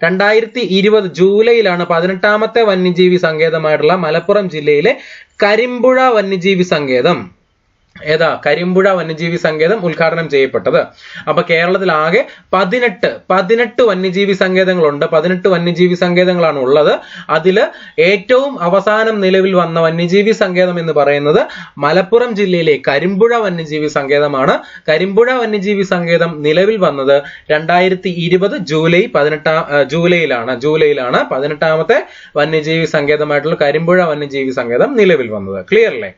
2020 ജൂലൈയിലാണ് 18ാമത്തെ വന്യജീവി സങ്കേതമായിട്ടുള്ള മലപ്പുറം ജില്ലയിലെ കരിമ്പുഴ വന്യജീവി സങ്കേതം കരിമ്പുഴ വന്യജീവി സങ്കേതം ഉദ്ഘാടനം ചെയ്യപ്പെട്ടത്. അപ്പൊ കേരളത്തിലാകെ 18 വന്യജീവി സങ്കേതങ്ങളുണ്ട്. 18 വന്യജീവി സങ്കേതങ്ങളാണ് ഉള്ളത്. അതില് ഏറ്റവും അവസാനം നിലവിൽ വന്ന വന്യജീവി സങ്കേതം എന്ന് പറയുന്നത് മലപ്പുറം ജില്ലയിലെ കരിമ്പുഴ വന്യജീവി സങ്കേതമാണ്. കരിമ്പുഴ വന്യജീവി സങ്കേതം നിലവിൽ വന്നത് 2020 ജൂലൈയിലാണ് 18ാമത്തെ വന്യജീവി സങ്കേതമായിട്ടുള്ള കരിമ്പുഴ വന്യജീവി സങ്കേതം നിലവിൽ വന്നത്. ക്ലിയർ അല്ലേ?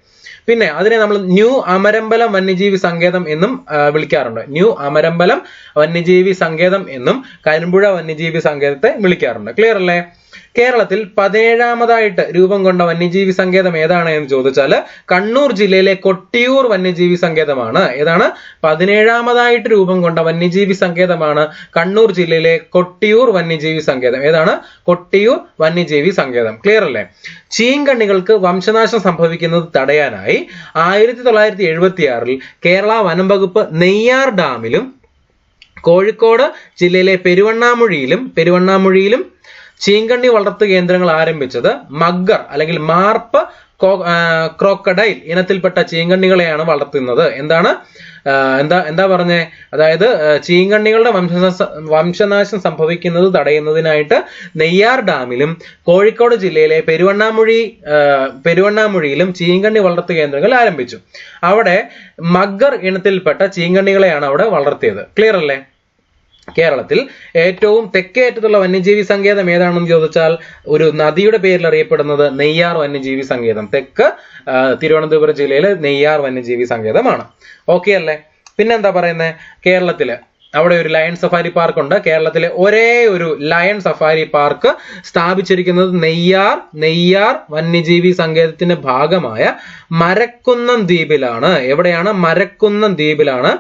പിന്നെ അതിനെ നമ്മൾ ന്യൂ അമരമ്പലം വന്യജീവി സങ്കേതം എന്നും വിളിക്കാറുണ്ട്. ന്യൂ അമരമ്പലം വന്യജീവി സങ്കേതം എന്നും കരിമ്പുഴ വന്യജീവി സങ്കേതത്തെ വിളിക്കാറുണ്ട്. ക്ലിയർ അല്ലേ? കേരളത്തിൽ 17ാമതായിട്ട് രൂപം കൊണ്ട വന്യജീവി സങ്കേതം ഏതാണ് എന്ന് ചോദിച്ചാൽ കണ്ണൂർ ജില്ലയിലെ കൊട്ടിയൂർ വന്യജീവി സങ്കേതമാണ്. ഏതാണ്? 17ാമതായിട്ട് രൂപം കൊണ്ട വന്യജീവി സങ്കേതമാണ് കണ്ണൂർ ജില്ലയിലെ കൊട്ടിയൂർ വന്യജീവി സങ്കേതം. ഏതാണ്? കൊട്ടിയൂർ വന്യജീവി സങ്കേതം. ക്ലിയർ അല്ലേ? ചീങ്കണ്ണികൾക്ക് വംശനാശം സംഭവിക്കുന്നത് തടയാനായി 1976 കേരള വനം വകുപ്പ് നെയ്യാർ ഡാമിലും കോഴിക്കോട് ജില്ലയിലെ പെരുവണ്ണാമൊഴിയിലും ചീങ്കണ്ണി വളർത്തു കേന്ദ്രങ്ങൾ ആരംഭിച്ചത് മഗ്ഗർ അല്ലെങ്കിൽ മാർപ്പ് ക്രോക്കഡൈൽ ഇനത്തിൽപ്പെട്ട ചീങ്കണ്ണികളെയാണ് വളർത്തുന്നത്. എന്താ പറഞ്ഞേ? അതായത് ചീങ്കണ്ണികളുടെ വംശനാശം സംഭവിക്കുന്നത് തടയുന്നതിനായിട്ട് നെയ്യാർ ഡാമിലും കോഴിക്കോട് ജില്ലയിലെ പെരുവണ്ണാമൊഴിയിലും ചീങ്കണ്ണി വളർത്തു കേന്ദ്രങ്ങൾ ആരംഭിച്ചു. അവിടെ മഗ്ഗർ ഇനത്തിൽപ്പെട്ട ചീങ്കണ്ണികളെയാണ് അവിടെ വളർത്തിയത്. ക്ലിയർ അല്ലേ? കേരളത്തിൽ ഏറ്റവും തെക്കേ അറ്റത്തുള്ള വന്യജീവി സങ്കേതം ഏതാണെന്ന് ചോദിച്ചാൽ ഒരു നദിയുടെ പേരിൽ അറിയപ്പെടുന്നത് നെയ്യാർ വന്യജീവി സങ്കേതം. തെക്ക് തിരുവനന്തപുരം ജില്ലയിലെ നെയ്യാർ വന്യജീവി സങ്കേതമാണ്. ഓക്കെ അല്ലേ? പിന്നെന്താ പറയുന്നത്? കേരളത്തില് അവിടെ ഒരു ലയൺ സഫാരി പാർക്ക് ഉണ്ട്. കേരളത്തിലെ ഒരേ ഒരു ലയൺ സഫാരി പാർക്ക് സ്ഥാപിച്ചിരിക്കുന്നത് നെയ്യാർ വന്യജീവി സങ്കേതത്തിന്റെ ഭാഗമായ മരക്കുന്നം ദ്വീപിലാണ്. എവിടെയാണ്? മരക്കുന്നം ദ്വീപിലാണ്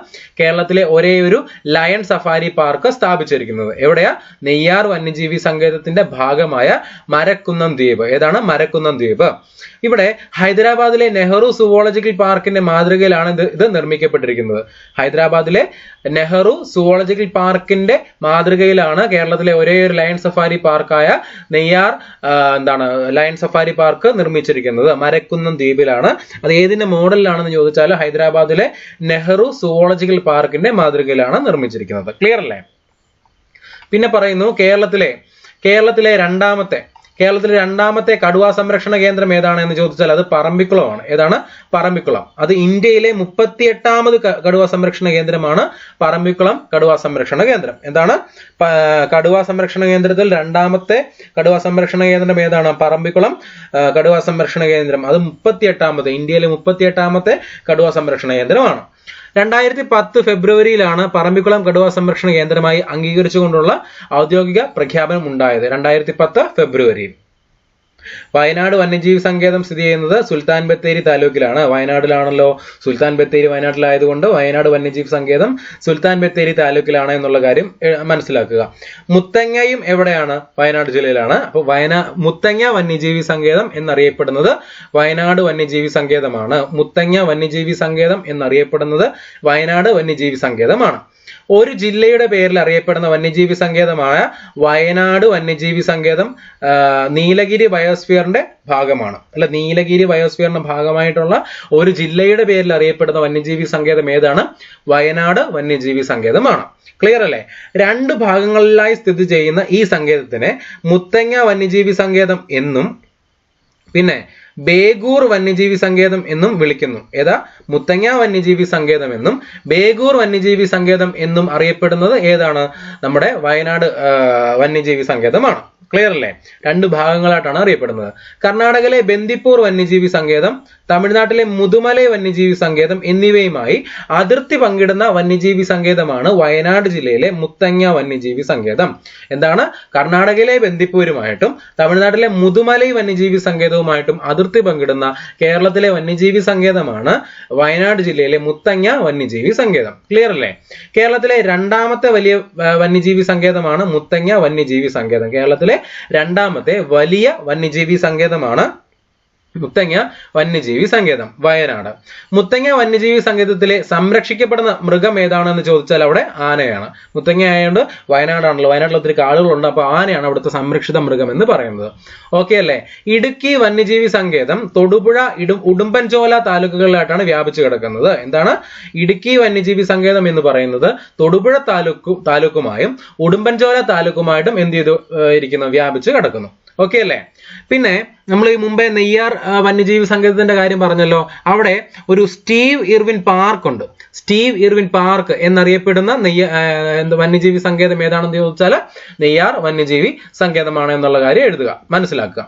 കേരളത്തിലെ ഒരേ ഒരു ലയൺ സഫാരി പാർക്ക് സ്ഥാപിച്ചിരിക്കുന്നത്. എവിടെയാ? നെയ്യാർ വന്യജീവി സങ്കേതത്തിന്റെ ഭാഗമായ മരക്കുന്നം ദ്വീപ്. ഏതാണ്? മരക്കുന്നം ദ്വീപ്. ഇവിടെ ഹൈദരാബാദിലെ നെഹ്റു സുവോളജിക്കൽ പാർക്കിന്റെ മാതൃകയിലാണ് ഇത് നിർമ്മിക്കപ്പെട്ടിരിക്കുന്നത്. ഹൈദരാബാദിലെ നെഹ്റു സുവോളജിക്കൽ പാർക്കിന്റെ മാതൃകയിലാണ് കേരളത്തിലെ ഒരേ ഒരു ലയൺ സഫാരി പാർക്കായ നെയ്യാർ ലയൺ സഫാരി പാർക്ക് നിർമ്മിച്ചിരിക്കുന്നത്. മരക്കുന്നം ദ്വീപിലാണ്. അത് ഏതിന്റെ മോഡലിലാണെന്ന് ചോദിച്ചാൽ ഹൈദരാബാദിലെ നെഹ്റു സുവോളജിക്കൽ പാർക്കിന്റെ മാതൃകയിലാണ് നിർമ്മിച്ചിരിക്കുന്നത്. ക്ലിയർ അല്ലേ? പിന്നെ പറയുന്നു കേരളത്തിലെ കേരളത്തിലെ രണ്ടാമത്തെ കടുവാ സംരക്ഷണ കേന്ദ്രം ഏതാണ് എന്ന് ചോദിച്ചാൽ അത് പറമ്പിക്കുളമാണ്. ഏതാണ്? പറമ്പിക്കുളം. അത് ഇന്ത്യയിലെ 38ാമത് കടുവാ സംരക്ഷണ കേന്ദ്രമാണ് പറമ്പിക്കുളം കടുവാ സംരക്ഷണ കേന്ദ്രം. എന്താണ്? കടുവാ സംരക്ഷണ കേന്ദ്രത്തിൽ രണ്ടാമത്തെ കടുവാ സംരക്ഷണ കേന്ദ്രം ഏതാണ്? പറമ്പിക്കുളം കടുവാ സംരക്ഷണ കേന്ദ്രം. അത് 38ാമത്, ഇന്ത്യയിലെ 38ാമത്തെ കടുവാ സംരക്ഷണ കേന്ദ്രമാണ്. 2010 ഫെബ്രുവരിയിലാണ് പറമ്പിക്കുളം കടുവാ സംരക്ഷണ കേന്ദ്രമായി അംഗീകരിച്ചുകൊണ്ടുള്ള ഔദ്യോഗിക പ്രഖ്യാപനം ഉണ്ടായത്. 2010 ഫെബ്രുവരിയിൽ. വയനാട് വന്യജീവി സങ്കേതം സ്ഥിതി ചെയ്യുന്നത് സുൽത്താൻ ബത്തേരി താലൂക്കിലാണ്. വയനാട്ടിലാണല്ലോ, സുൽത്താൻ ബത്തേരി വയനാട്ടിലായതുകൊണ്ട് വയനാട് വന്യജീവി സങ്കേതം സുൽത്താൻ ബത്തേരി താലൂക്കിലാണ് എന്നുള്ള കാര്യം മനസ്സിലാക്കുക. മുത്തങ്ങയും എവിടെയാണ്? വയനാട് ജില്ലയിലാണ്. അപ്പൊ മുത്തങ്ങ വന്യജീവി സങ്കേതം എന്നറിയപ്പെടുന്നത് വയനാട് വന്യജീവി സങ്കേതമാണ്. മുത്തങ്ങ വന്യജീവി സങ്കേതം എന്നറിയപ്പെടുന്നത് വയനാട് വന്യജീവി സങ്കേതമാണ്. ഒരു ജില്ലയുടെ പേരിൽ അറിയപ്പെടുന്ന വന്യജീവി സങ്കേതമായ വയനാട് വന്യജീവി സങ്കേതം നീലഗിരി ബയോസ്ഫിയറിന്റെ ഭാഗമാണ്. അല്ല, നീലഗിരി ബയോസ്ഫിയറിന്റെ ഭാഗമായിട്ടുള്ള ഒരു ജില്ലയുടെ പേരിൽ അറിയപ്പെടുന്ന വന്യജീവി സങ്കേതം ഏതാണ്? വയനാട് വന്യജീവി സങ്കേതമാണ്. ക്ലിയർ അല്ലേ? 2 ഭാഗങ്ങളിലായി സ്ഥിതി ചെയ്യുന്ന ഈ സങ്കേതത്തിനെ മുത്തങ്ങ വന്യജീവി സങ്കേതം എന്നും പിന്നെ ബേഗൂർ വന്യജീവി സങ്കേതം എന്നും വിളിക്കുന്നു. ഏതാ? മുത്തങ്ങ വന്യജീവി സങ്കേതം എന്നും ബേഗൂർ വന്യജീവി സങ്കേതം എന്നും അറിയപ്പെടുന്നത് ഏതാണ്? നമ്മുടെ വയനാട് വന്യജീവി സങ്കേതമാണ്. ക്ലിയർ അല്ലേ? 2 ഭാഗങ്ങളായിട്ടാണ് അറിയപ്പെടുന്നത്. കർണാടകയിലെ ബന്ദിപ്പൂർ വന്യജീവി സങ്കേതം, തമിഴ്നാട്ടിലെ മുതുമലൈ വന്യജീവി സങ്കേതം എന്നിവയുമായി അതിർത്തി പങ്കിടുന്ന വന്യജീവി സങ്കേതമാണ് വയനാട് ജില്ലയിലെ മുത്തങ്ങ വന്യജീവി സങ്കേതം. എന്താണ്? കർണാടകയിലെ ബന്ദിപ്പൂരുമായിട്ടും തമിഴ്നാട്ടിലെ മുതുമലൈ വന്യജീവി സങ്കേതവുമായിട്ടും അതിർത്തി പങ്കിടുന്ന കേരളത്തിലെ വന്യജീവി സങ്കേതമാണ് വയനാട് ജില്ലയിലെ മുത്തങ്ങ വന്യജീവി സങ്കേതം. ക്ലിയർ അല്ലേ? കേരളത്തിലെ രണ്ടാമത്തെ വലിയ വന്യജീവി സങ്കേതമാണ് മുത്തങ്ങ വന്യജീവി സങ്കേതം. കേരളത്തിലെ രണ്ടാമത്തെ വലിയ വന്യജീവി സങ്കേതമാണ് മുത്തങ്ങ വന്യജീവി സങ്കേതം, വയനാട്. മുത്തങ്ങ വന്യജീവി സങ്കേതത്തിലെ സംരക്ഷിക്കപ്പെടുന്ന മൃഗം ഏതാണെന്ന് ചോദിച്ചാൽ അവിടെ ആനയാണ്. മുത്തങ്ങ ആയതുകൊണ്ട് വയനാടാണല്ലോ, വയനാട്ടിൽ ഒത്തിരി കാടുകളുണ്ട്, അപ്പൊ ആനയാണ് അവിടുത്തെ സംരക്ഷിത മൃഗം എന്ന് പറയുന്നത്. ഓക്കെ അല്ലേ? ഇടുക്കി വന്യജീവി സങ്കേതം തൊടുപുഴ, ഉടുമ്പൻചോല താലൂക്കുകളിലായിട്ടാണ് വ്യാപിച്ചു കിടക്കുന്നത്. എന്താണ്? ഇടുക്കി വന്യജീവി സങ്കേതം എന്ന് പറയുന്നത് തൊടുപുഴ താലൂക്കുമായും ഉടുമ്പൻചോല താലൂക്കുമായിട്ടും എന്ത് ചെയ്തു ഇരിക്കുന്നു? വ്യാപിച്ചു കിടക്കുന്നു. ഓക്കെ അല്ലേ? പിന്നെ നമ്മൾ ഈ മുമ്പേ നെയ്യാർ വന്യജീവി സങ്കേതത്തിന്റെ കാര്യം പറഞ്ഞല്ലോ. അവിടെ ഒരു സ്റ്റീവ് ഇർവിൻ പാർക്ക് ഉണ്ട്. സ്റ്റീവ് ഇർവിൻ പാർക്ക് എന്നറിയപ്പെടുന്ന വന്യജീവി സങ്കേതം ഏതാണെന്ന് ചോദിച്ചാൽ നെയ്യാർ വന്യജീവി സങ്കേതമാണ് എന്നുള്ള കാര്യം എഴുതുക, മനസ്സിലാക്കുക.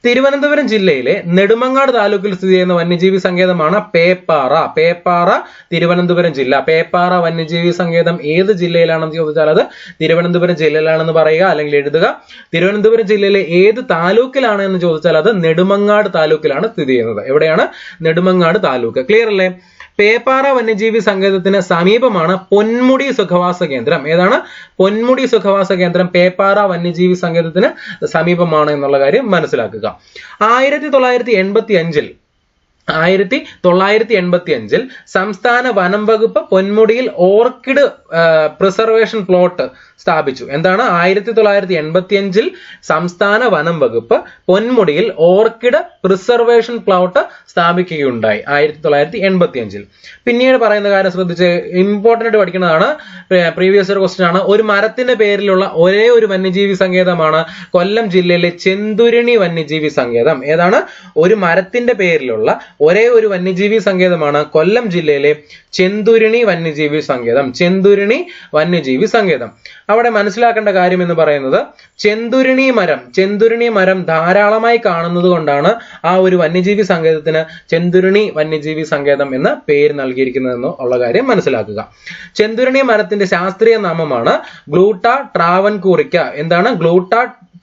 തിരുവനന്തപുരം ജില്ലയിലെ നെടുമങ്ങാട് താലൂക്കിൽ സ്ഥിതി ചെയ്യുന്ന വന്യജീവി സങ്കേതമാണ് പേപ്പാറ. പേപ്പാറ തിരുവനന്തപുരം ജില്ല. പേപ്പാറ വന്യജീവി സങ്കേതം ഏത് ജില്ലയിലാണെന്ന് ചോദിച്ചാൽ അത് തിരുവനന്തപുരം ജില്ലയിലാണെന്ന് പറയുക, അല്ലെങ്കിൽ എഴുതുക. തിരുവനന്തപുരം ജില്ലയിലെ ഏത് താലൂക്കിലാണ് എന്ന് ചോദിച്ചാൽ അത് നെടുമങ്ങാട് താലൂക്കിലാണ് സ്ഥിതി ചെയ്യുന്നത്. എവിടെയാണ്? നെടുമങ്ങാട് താലൂക്ക്. ക്ലിയർ അല്ലേ? പേപ്പാറ വന്യജീവി സങ്കേതത്തിന് സമീപമാണ് പൊന്മുടി സുഖവാസ കേന്ദ്രം. ഏതാണ്? പൊന്മുടി സുഖവാസ കേന്ദ്രം പേപ്പാറ വന്യജീവി സങ്കേതത്തിന് സമീപമാണ് എന്നുള്ള കാര്യം മനസ്സിലാക്കുക. 1985 സംസ്ഥാന വനം വകുപ്പ് പൊന്മുടിയിൽ ഓർക്കിഡ് പ്രിസർവേഷൻ പ്ലോട്ട് സ്ഥാപിച്ചു. എന്താണ്? 1985 സംസ്ഥാന വനം വകുപ്പ് പൊന്മുടിയിൽ ഓർക്കിഡ് പ്രിസർവേഷൻ പ്ലോട്ട് സ്ഥാപിക്കുകയുണ്ടായി. 1985. പിന്നീട് പറയുന്ന കാര്യം ശ്രദ്ധിച്ച് ഇമ്പോർട്ടന്റ് ആയിട്ട് പഠിക്കുന്നതാണ്, പ്രീവിയസ് ഇയർ ക്വസ്റ്റ്യൻ ആണ്. ഒരു മരത്തിന്റെ പേരിലുള്ള ഒരേ ഒരു വന്യജീവി സങ്കേതമാണ് കൊല്ലം ജില്ലയിലെ ചെന്തുരിണി വന്യജീവി സങ്കേതം. ഏതാണ്? ഒരു മരത്തിന്റെ പേരിലുള്ള ഒരേ ഒരു വന്യജീവി സങ്കേതമാണ് കൊല്ലം ജില്ലയിലെ ചെന്തുരിണി വന്യജീവി സങ്കേതം. ചെന്തുരിണി വന്യജീവി സങ്കേതം. അവിടെ മനസ്സിലാക്കേണ്ട കാര്യം എന്ന് പറയുന്നത് ചെന്തുരിണി മരം ധാരാളമായി കാണുന്നത് കൊണ്ടാണ് ആ ഒരു വന്യജീവി സങ്കേതത്തിന് ചെന്തുരിണി വന്യജീവി സങ്കേതം എന്ന പേര് നൽകിയിരിക്കുന്നതെന്ന് ഉള്ള കാര്യം മനസ്സിലാക്കുക. ചെന്തുരിണി മരത്തിന്റെ ശാസ്ത്രീയ നാമമാണ് ഗ്ലൂട്ട ട്രാവൻകൂറിക്ക. എന്താണ്? ഗ്ലൂട്ട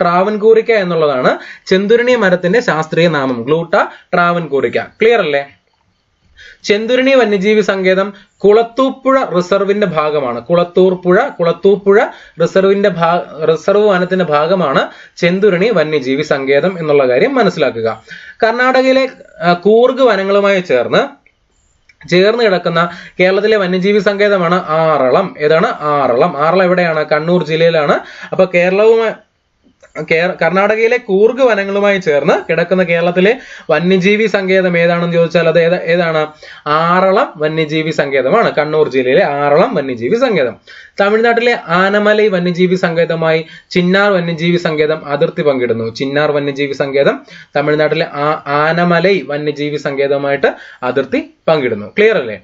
ട്രാവൻകൂറിക്ക എന്നുള്ളതാണ് ചെന്തുരിണി മരത്തിന്റെ ശാസ്ത്രീയ നാമം, ഗ്ലൂട്ട ട്രാവൻകൂറിക്ക. ക്ലിയർ അല്ലേ? ചെന്തുരിണി വന്യജീവി സങ്കേതം കുളത്തൂപ്പുഴ റിസർവിന്റെ ഭാഗമാണ്. കുളത്തൂപ്പുഴ റിസർവ് വനത്തിന്റെ ഭാഗമാണ് ചെന്തുരിണി വന്യജീവി സങ്കേതം എന്നുള്ള കാര്യം മനസ്സിലാക്കുക. കർണാടകയിലെ കൂർഗ് വനങ്ങളുമായി ചേർന്ന് കിടക്കുന്ന കേരളത്തിലെ വന്യജീവി സങ്കേതമാണ് ആറളം. ഏതാണ്? ആറളം. എവിടെയാണ്? കണ്ണൂർ ജില്ലയിലാണ്. അപ്പൊ കർണാടകയിലെ കൂർഗ് വനങ്ങളുമായി ചേർന്ന് കിടക്കുന്ന കേരളത്തിലെ വന്യജീവി സങ്കേതം ഏതാണെന്ന് ചോദിച്ചാൽ അത് ഏതാണ്? ആറളം വന്യജീവി സങ്കേതമാണ്. കണ്ണൂർ ജില്ലയിലെ ആറളം വന്യജീവി സങ്കേതം. തമിഴ്നാട്ടിലെ ആനമലൈ വന്യജീവി സങ്കേതമായി ചിന്നാർ വന്യജീവി സങ്കേതം അതിർത്തി പങ്കിടുന്നു. ചിന്നാർ വന്യജീവി സങ്കേതം തമിഴ്നാട്ടിലെ ആനമലൈ വന്യജീവി സങ്കേതമായിട്ട് അതിർത്തി പങ്കിടുന്നു. ക്ലിയർ അല്ലേ?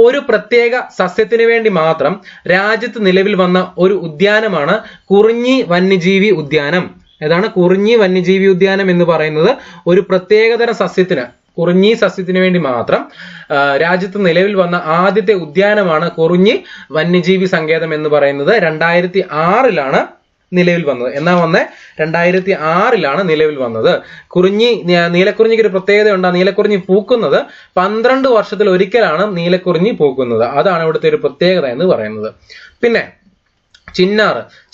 ഒരു പ്രത്യേക സസ്യത്തിന് വേണ്ടി മാത്രം രാജ്യത്ത് നിലവിൽ വന്ന ഒരു ഉദ്യാനമാണ് കുറിഞ്ഞി വന്യജീവി ഉദ്യാനം. ഏതാണ് കുറിഞ്ഞി വന്യജീവി ഉദ്യാനം എന്ന് പറയുന്നത്? ഒരു പ്രത്യേകതരം സസ്യത്തിന്, കുറിഞ്ഞി സസ്യത്തിന് വേണ്ടി മാത്രം രാജ്യത്ത് നിലവിൽ വന്ന ആദ്യത്തെ ഉദ്യാനമാണ് കുറിഞ്ഞി വന്യജീവി സങ്കേതം എന്ന് പറയുന്നത്. 2006 നിലവിൽ വന്നത്. എന്നാ വന്നേ? 2006 നിലവിൽ വന്നത്. നീലക്കുറിഞ്ഞിക്ക് ഒരു പ്രത്യേകതയുണ്ട്. നീലക്കുറിഞ്ഞി പൂക്കുന്നത് 12 വർഷത്തിൽ ഒരിക്കലാണ് നീലക്കുറിഞ്ഞി പൂക്കുന്നത്. അതാണ് ഇവിടുത്തെ ഒരു പ്രത്യേകത എന്ന് പറയുന്നത്. പിന്നെ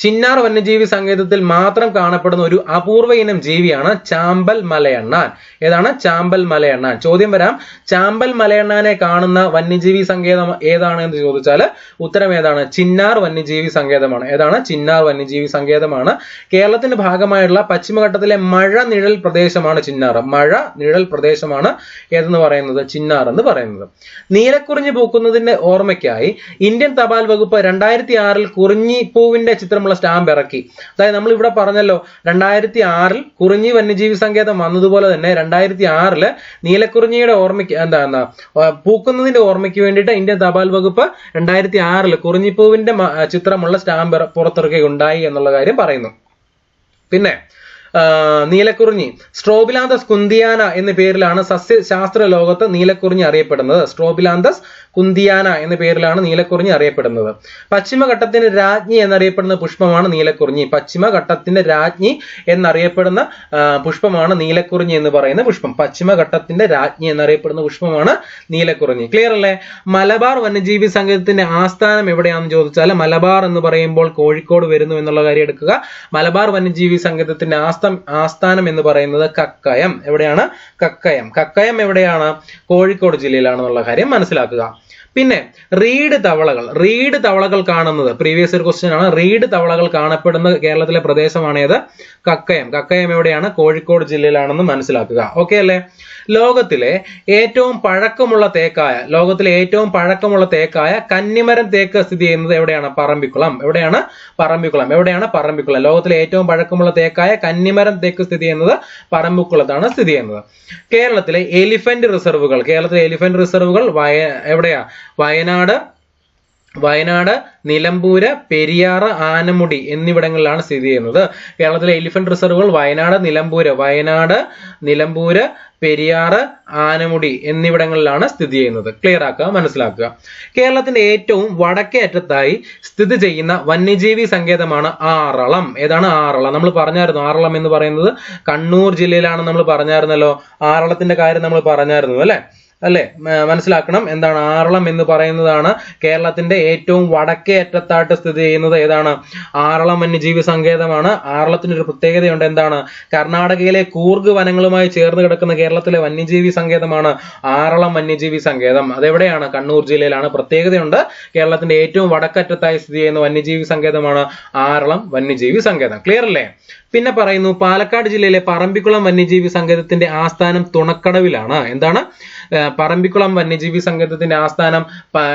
ചിന്നാർ വന്യജീവി സങ്കേതത്തിൽ മാത്രം കാണപ്പെടുന്ന ഒരു അപൂർവ ഇനം ജീവിയാണ് ചാമ്പൽ മലയണ്ണാൻ. ഏതാണ്? ചാമ്പൽ മലയണ്ണാൻ. ചോദ്യം വരാം, ചാമ്പൽ മലയണ്ണാനെ കാണുന്ന വന്യജീവി സങ്കേതം ഏതാണ് എന്ന് ചോദിച്ചാൽ ഉത്തരം ഏതാണ്? ചിന്നാർ വന്യജീവി സങ്കേതമാണ്. ഏതാണ്? ചിന്നാർ വന്യജീവി സങ്കേതമാണ്. കേരളത്തിന്റെ ഭാഗമായുള്ള പശ്ചിമഘട്ടത്തിലെ മഴ നിഴൽ പ്രദേശമാണ് ചിന്നാർ. മഴ നിഴൽ പ്രദേശമാണ് ഏതെന്ന് പറയുന്നത്? ചിന്നാർ എന്ന് പറയുന്നത്. നീലക്കുറിഞ്ഞി പൂക്കുന്നതിന്റെ ഓർമ്മയ്ക്കായി ഇന്ത്യൻ തപാൽ വകുപ്പ് 2006 കുറിഞ്ഞി പൂവിന്റെ ചിത്രമുള്ള സ്റ്റാമ്പ് ഇറക്കി. അതായത് നമ്മൾ ഇവിടെ പറഞ്ഞല്ലോ 2006 കുറിഞ്ഞി വന്യജീവി സങ്കേതം വന്നതുപോലെ തന്നെ 2006 നീലക്കുറിഞ്ഞിയുടെ ഓർമ്മയ്ക്ക് പൂക്കുന്നതിന്റെ ഓർമ്മയ്ക്ക് വേണ്ടിയിട്ട് ഇന്ത്യൻ തപാൽ വകുപ്പ് 2006 കുറിഞ്ഞിപ്പൂവിന്റെ ചിത്രമുള്ള സ്റ്റാമ്പ് പുറത്തിറക്കുകയുണ്ടായി എന്നുള്ള കാര്യം പറയുന്നു. പിന്നെ നീലക്കുറിഞ്ഞി സ്ട്രോബിലാന്തസ് കുന്തിയാന എന്ന പേരിലാണ് സസ്യശാസ്ത്ര ലോകത്ത് നീലക്കുറിഞ്ഞി അറിയപ്പെടുന്നത്. സ്ട്രോബിലാന്തസ് കുന്തിയാന എന്ന പേരിലാണ് നീലക്കുറിഞ്ഞി അറിയപ്പെടുന്നത്. പശ്ചിമഘട്ടത്തിന്റെ രാജ്ഞി എന്നറിയപ്പെടുന്ന പുഷ്പമാണ് നീലക്കുറിഞ്ഞി. പശ്ചിമഘട്ടത്തിന്റെ രാജ്ഞി എന്നറിയപ്പെടുന്ന പുഷ്പമാണ് നീലക്കുറിഞ്ഞി എന്ന് പറയുന്ന പുഷ്പം. പശ്ചിമഘട്ടത്തിന്റെ രാജ്ഞി എന്നറിയപ്പെടുന്ന പുഷ്പമാണ് നീലക്കുറിഞ്ഞി. ക്ലിയർ അല്ലേ? മലബാർ വന്യജീവി സങ്കേതത്തിന്റെ ആസ്ഥാനം എവിടെയാണെന്ന് ചോദിച്ചാൽ മലബാർ എന്ന് പറയുമ്പോൾ കോഴിക്കോട് വരുന്നു എന്നുള്ള കാര്യം എടുക്കുക. മലബാർ വന്യജീവി സങ്കേതത്തിന്റെ ആസ്ഥാനം എന്ന് പറയുന്നത് കക്കയം. എവിടെയാണ്? കക്കയം. കക്കയം എവിടെയാണ്? കോഴിക്കോട് ജില്ലയിലാണെന്നുള്ള കാര്യം മനസ്സിലാക്കുക. പിന്നെ റീഡ് തവളകൾ കാണുന്നത് പ്രീവിയസ് ഇയർ ക്വസ്റ്റ്യൻ ആണ്. റീഡ് തവളകൾ കാണപ്പെടുന്ന കേരളത്തിലെ പ്രദേശമാണ് ഏത്? കക്കയം. കക്കയം എവിടെയാണ്? കോഴിക്കോട് ജില്ലയിലാണെന്ന് മനസ്സിലാക്കുക. ഓക്കെ അല്ലേ? ലോകത്തിലെ ഏറ്റവും പഴക്കമുള്ള തേക്കായ കന്നിമരം തേക്ക് സ്ഥിതി ചെയ്യുന്നത് എവിടെയാണ്? പറമ്പിക്കുളം. എവിടെയാണ്? പറമ്പിക്കുളം. ലോകത്തിലെ ഏറ്റവും പഴക്കമുള്ള തേക്കായ കന്നിമരം തേക്ക് സ്ഥിതി ചെയ്യുന്നത് പറമ്പിക്കുളത്താണ് സ്ഥിതി ചെയ്യുന്നത്. കേരളത്തിലെ എലിഫന്റ് റിസർവുകൾ എവിടെയാ? വയനാട്, നിലമ്പൂര്, പെരിയാറ്, ആനമുടി എന്നിവിടങ്ങളിലാണ് സ്ഥിതി ചെയ്യുന്നത്. കേരളത്തിലെ എലിഫന്റ് റിസർവുകൾ വയനാട്, നിലമ്പൂര്, പെരിയാറ്, ആനമുടി എന്നിവിടങ്ങളിലാണ് സ്ഥിതി ചെയ്യുന്നത്. ക്ലിയർ ആക്കുക, മനസ്സിലാക്കുക. കേരളത്തിന്റെ ഏറ്റവും വടക്കേ അറ്റത്തായി സ്ഥിതി ചെയ്യുന്ന വന്യജീവി സങ്കേതമാണ് ആറളം. ഏതാണ്? ആറളം. നമ്മൾ പറഞ്ഞായിരുന്നു ആറളം എന്ന് പറയുന്നത് കണ്ണൂർ ജില്ലയിലാണ്. നമ്മൾ പറഞ്ഞായിരുന്നല്ലോ ആറളത്തിന്റെ കാര്യം നമ്മൾ പറഞ്ഞായിരുന്നു അല്ലെ? മനസ്സിലാക്കണം. എന്താണ് ആറളം എന്ന് പറയുന്നതാണ് കേരളത്തിന്റെ ഏറ്റവും വടക്കേ അറ്റത്തായിട്ട് സ്ഥിതി ചെയ്യുന്നത്. ഏതാണ്? ആറളം വന്യജീവി സങ്കേതമാണ്. ആറളത്തിന് ഒരു പ്രത്യേകതയുണ്ട്. എന്താണ്? കർണാടകയിലെ കൂർഗ് വനങ്ങളുമായി ചേർന്ന് കിടക്കുന്ന കേരളത്തിലെ വന്യജീവി സങ്കേതമാണ് ആറളം വന്യജീവി സങ്കേതം. അതെവിടെയാണ്? കണ്ണൂർ ജില്ലയിലാണ്. പ്രത്യേകതയുണ്ട്. കേരളത്തിന്റെ ഏറ്റവും വടക്കറ്റത്തായി സ്ഥിതി ചെയ്യുന്ന വന്യജീവി സങ്കേതമാണ് ആറളം വന്യജീവി സങ്കേതം. ക്ലിയർ അല്ലേ? പിന്നെ പറയുന്നു പാലക്കാട് ജില്ലയിലെ പറമ്പിക്കുളം വന്യജീവി സങ്കേതത്തിന്റെ ആസ്ഥാനം തുണക്കടവിലാണ്. എന്താണ്? പറമ്പിക്കുളം വന്യജീവി സങ്കേതത്തിന്റെ ആസ്ഥാനം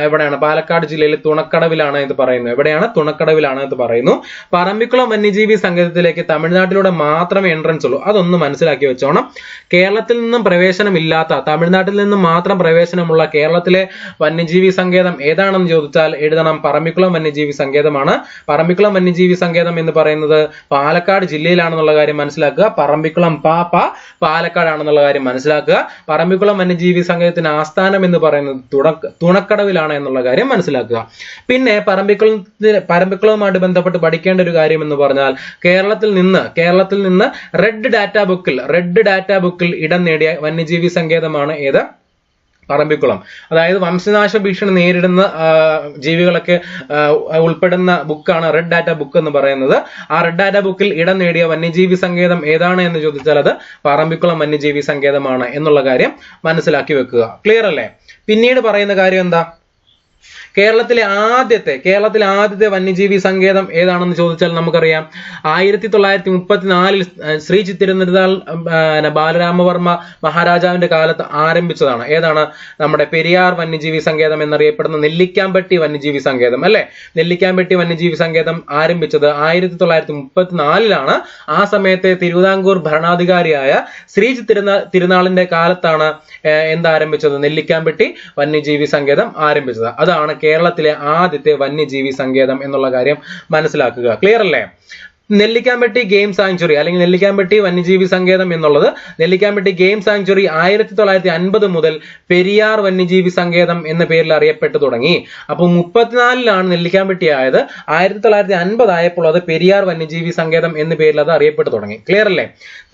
എവിടെയാണ്? പാലക്കാട് ജില്ലയിലെ തുണക്കടവിലാണ് എന്ന് പറയുന്നു. എവിടെയാണ്? തുണക്കടവിലാണ് എന്ന് പറയുന്നു. പറമ്പിക്കുളം വന്യജീവി സങ്കേതത്തിലേക്ക് തമിഴ്നാട്ടിലൂടെ മാത്രമേ എൻട്രൻസ് ഉള്ളൂ. അതൊന്ന് മനസ്സിലാക്കി വെച്ചോണം. കേരളത്തിൽ നിന്നും പ്രവേശനമില്ലാത്ത, തമിഴ്നാട്ടിൽ നിന്നും മാത്രം പ്രവേശനമുള്ള കേരളത്തിലെ വന്യജീവി സങ്കേതം ഏതാണെന്ന് ചോദിച്ചാൽ എഴുതണം പറമ്പിക്കുളം വന്യജീവി സങ്കേതമാണ്. പറമ്പിക്കുളം വന്യജീവി സങ്കേതം എന്ന് പറയുന്നത് പാലക്കാട് ജില്ലയിലാണെന്നുള്ള കാര്യം മനസ്സിലാക്കുക. പറമ്പിക്കുളം പാലക്കാടാണെന്നുള്ള കാര്യം മനസ്സിലാക്കുക. പറമ്പിക്കുളം വന്യജീവി സങ്കേതത്തിന്റെ ആസ്ഥാനം എന്ന് പറയുന്നത് തുണക്കടവിലാണ് എന്നുള്ള കാര്യം മനസ്സിലാക്കുക. പിന്നെ പറമ്പിക്കുളവുമായിട്ട് ബന്ധപ്പെട്ട് പഠിക്കേണ്ട ഒരു കാര്യം എന്ന് പറഞ്ഞാൽ കേരളത്തിൽ നിന്ന് റെഡ് ഡാറ്റാ ബുക്കിൽ ഇടം നേടിയ വന്യജീവി സങ്കേതമാണ് ഏത്? പറമ്പിക്കുളം. അതായത് വംശനാശ ഭീഷണി നേരിടുന്ന ജീവികളൊക്കെ ഉൾപ്പെടുന്ന ബുക്കാണ് റെഡ് ഡാറ്റ ബുക്ക് എന്ന് പറയുന്നത്. ആ റെഡ് ഡാറ്റ ബുക്കിൽ ഇടം നേടിയ വന്യജീവി സങ്കേതം ഏതാണ് എന്ന് ചോദിച്ചാൽ അത് പറമ്പിക്കുളം വന്യജീവി സങ്കേതമാണ് എന്നുള്ള കാര്യം മനസ്സിലാക്കി വെക്കുക. ക്ലിയർ അല്ലേ? പിന്നീട് പറയുന്ന കാര്യം എന്താ? കേരളത്തിലെ ആദ്യത്തെ വന്യജീവി സങ്കേതം ഏതാണെന്ന് ചോദിച്ചാൽ നമുക്കറിയാം 1934 ശ്രീ തിരുനാൾ ബാലരാമവർമ്മ മഹാരാജാവിന്റെ കാലത്ത് ആരംഭിച്ചതാണ്. ഏതാണ്? നമ്മുടെ പെരിയാർ വന്യജീവി സങ്കേതം എന്നറിയപ്പെടുന്ന നെല്ലിക്കാമ്പട്ടി വന്യജീവി സങ്കേതം അല്ലെ. നെല്ലിക്കാമ്പട്ടി വന്യജീവി സങ്കേതം ആരംഭിച്ചത് 1934 ആ സമയത്തെ തിരുവിതാംകൂർ ഭരണാധികാരിയായ ശ്രീ തിരുനാളിന്റെ കാലത്താണ് എന്താരംഭിച്ചത്? നെല്ലിക്കാമ്പട്ടി വന്യജീവി സങ്കേതം ആരംഭിച്ചത്. അതാണ് കേരളത്തിലെ ആദ്യത്തെ വന്യജീവി സങ്കേതം എന്നുള്ള കാര്യം മനസ്സിലാക്കുക. ക്ലിയർ അല്ലേ? നെല്ലിക്കാമ്പട്ടി ഗെയിം സാങ്ച്വറി അല്ലെങ്കിൽ നെല്ലിക്കാമ്പട്ടി വന്യജീവി സങ്കേതം എന്നുള്ളത് നെല്ലിക്കാമ്പട്ടി ഗെയിം സാങ്ച്വറി 1950 മുതൽ പെരിയാർ വന്യജീവി സങ്കേതം എന്ന പേരിൽ അറിയപ്പെട്ടു തുടങ്ങി. അപ്പോൾ 34 നെല്ലിക്കാമ്പട്ടി ആയത്. 1950 ആയപ്പോൾ അത് പെരിയാർ വന്യജീവി സങ്കേതം എന്ന പേരിൽ അത് അറിയപ്പെട്ടു തുടങ്ങി. ക്ലിയർ അല്ലേ?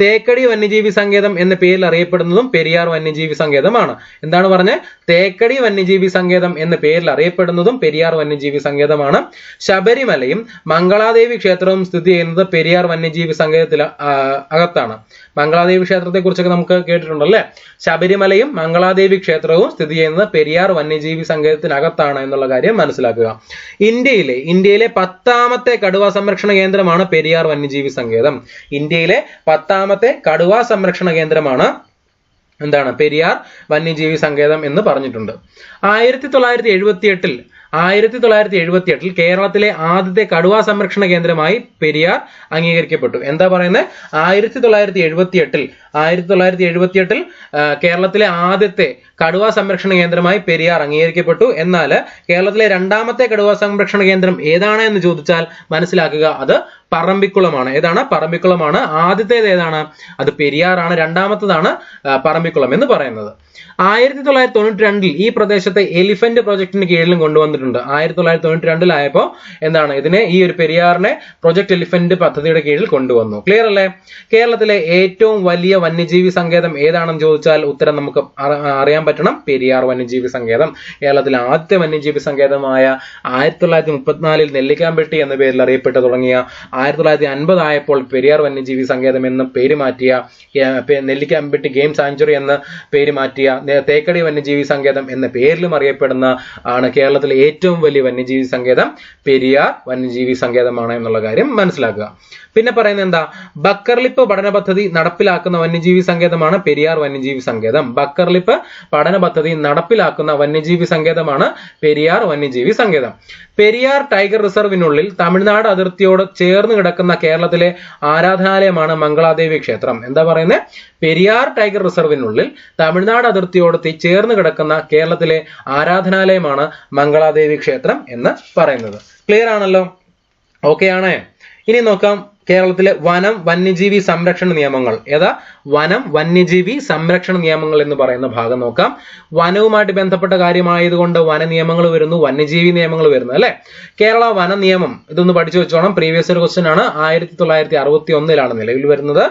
തേക്കടി വന്യജീവി സങ്കേതം എന്ന പേരിൽ അറിയപ്പെടുന്നതും പെരിയാർ വന്യജീവി സങ്കേതമാണ്. എന്താണ് പറഞ്ഞത്? തേക്കടി വന്യജീവി സങ്കേതം എന്ന പേരിൽ അറിയപ്പെടുന്നതും പെരിയാർ വന്യജീവി സങ്കേതമാണ്. ശബരിമലയും മംഗളാദേവി ക്ഷേത്രവും സ്ഥിതി ചെയ്യുന്നത് പെരിയാർ വന്യജീവി സങ്കേതത്തിൽ അകത്താണ്. മംഗളാദേവി ക്ഷേത്രത്തെ കുറിച്ചൊക്കെ നമുക്ക് കേട്ടിട്ടുണ്ടല്ലേ. ശബരിമലയും മംഗളാദേവി ക്ഷേത്രവും സ്ഥിതി ചെയ്യുന്നത് പെരിയാർ വന്യജീവി സങ്കേതത്തിനകത്താണ് എന്നുള്ള കാര്യം മനസ്സിലാക്കുക. ഇന്ത്യയിലെ 10ാമത്തെ കടുവാ സംരക്ഷണ കേന്ദ്രമാണ് പെരിയാർ വന്യജീവി സങ്കേതം. ഇന്ത്യയിലെ 10ാമത്തെ കടുവാ സംരക്ഷണ കേന്ദ്രമാണ് എന്താണ്? പെരിയാർ വന്യജീവി സങ്കേതം എന്ന് പറഞ്ഞിട്ടുണ്ട്. 1978 കേരളത്തിലെ ആദ്യത്തെ കടുവാ സംരക്ഷണ കേന്ദ്രമായി പെരിയാർ അംഗീകരിക്കപ്പെട്ടു. എന്താ പറയുന്നത്? 1978 കേരളത്തിലെ ആദ്യത്തെ കടുവാ സംരക്ഷണ കേന്ദ്രമായി പെരിയാർ അംഗീകരിക്കപ്പെട്ടു. എന്നാൽ കേരളത്തിലെ 2ാമത്തെ കടുവാ സംരക്ഷണ കേന്ദ്രം ഏതാണ് എന്ന് ചോദിച്ചാൽ മനസ്സിലാക്കുക, അത് പറമ്പിക്കുളമാണ്. ഏതാണ്? പറമ്പിക്കുളമാണ്. ആദ്യത്തേത് ഏതാണ്? അത് പെരിയാറാണ്. 2ാമത്തേതാണ് പറമ്പിക്കുളം എന്ന് പറയുന്നത്. 1992 ഈ പ്രദേശത്തെ എലിഫന്റ് പ്രോജക്ടിന് കീഴിലും കൊണ്ടുവന്നിട്ടുണ്ട്. 1992 ആയപ്പോൾ എന്താണ് ഇതിനെ ഈ ഒരു പെരിയാറിനെ പ്രൊജക്ട് എലിഫന്റ് പദ്ധതിയുടെ കീഴിൽ കൊണ്ടുവന്നു. ക്ലിയർ അല്ലേ? കേരളത്തിലെ ഏറ്റവും വലിയ വന്യജീവി സങ്കേതം ഏതാണെന്ന് ചോദിച്ചാൽ ഉത്തരം നമുക്ക് അറിയാൻ പറ്റണം. പെരിയാർ വന്യജീവി സങ്കേതം. കേരളത്തിലെ ആദ്യത്തെ വന്യജീവി സങ്കേതമായ 1934 നെല്ലിക്കാമ്പട്ടി എന്ന പേരിൽ അറിയപ്പെട്ടു തുടങ്ങിയ 1950 ആയപ്പോൾ പെരിയാർ വന്യജീവി സങ്കേതം എന്ന് പേര് മാറ്റിയ നെല്ലിക്കാമ്പട്ടി ഗെയിം സാങ്ച്വറി എന്ന പേര് മാറ്റിയ തേക്കടി വന്യജീവി സങ്കേതം എന്ന പേരിലും അറിയപ്പെടുന്ന ആണ് കേരളത്തിലെ ഏറ്റവും വലിയ വന്യജീവി സങ്കേതം പെരിയാർ വന്യജീവി സങ്കേതമാണ് എന്നുള്ള കാര്യം മനസ്സിലാക്കുക. പിന്നെ പറയുന്നത് എന്താ? ബക്കർലിപ്പ് പഠന പദ്ധതി നടപ്പിലാക്കുന്ന വന്യജീവി സങ്കേതമാണ് പെരിയാർ വന്യജീവി സങ്കേതം. ബക്കർലിപ്പ് പഠന പദ്ധതി നടപ്പിലാക്കുന്ന വന്യജീവി സങ്കേതമാണ് പെരിയാർ വന്യജീവി സങ്കേതം. പെരിയാർ ടൈഗർ റിസർവിനുള്ളിൽ തമിഴ്നാട് അതിർത്തിയോട് ചേർന്ന് കിടക്കുന്ന കേരളത്തിലെ ആരാധനാലയമാണ് മംഗളാദേവി ക്ഷേത്രം. എന്താ പറയുന്നത്? പെരിയാർ ടൈഗർ റിസർവിനുള്ളിൽ തമിഴ്നാട് അതിർത്തിയോട് ചേർന്ന് കിടക്കുന്ന കേരളത്തിലെ ആരാധനാലയമാണ് മംഗളാദേവി ക്ഷേത്രം എന്ന് പറയുന്നത്. ക്ലിയർ ആണല്ലോ? ഓക്കെ ആണ്. ഇനി നോക്കാം കേരളത്തിലെ വനം വന്യജീവി സംരക്ഷണ നിയമങ്ങൾ. ഏതാ? വനം വന്യജീവി സംരക്ഷണ നിയമങ്ങൾ എന്ന് പറയുന്ന ഭാഗം നോക്കാം. വനവുമായിട്ട് ബന്ധപ്പെട്ട കാര്യമായതുകൊണ്ട് വന നിയമങ്ങൾ വരുന്നു, വന്യജീവി നിയമങ്ങൾ വരുന്നു അല്ലെ. കേരള വന നിയമം ഇതൊന്ന് പഠിച്ചു വെച്ചോണം. പ്രീവിയസ് ഇയർ ക്വസ്റ്റ്യൻ ആണ്. 1961 നിലവിൽ വരുന്നത്.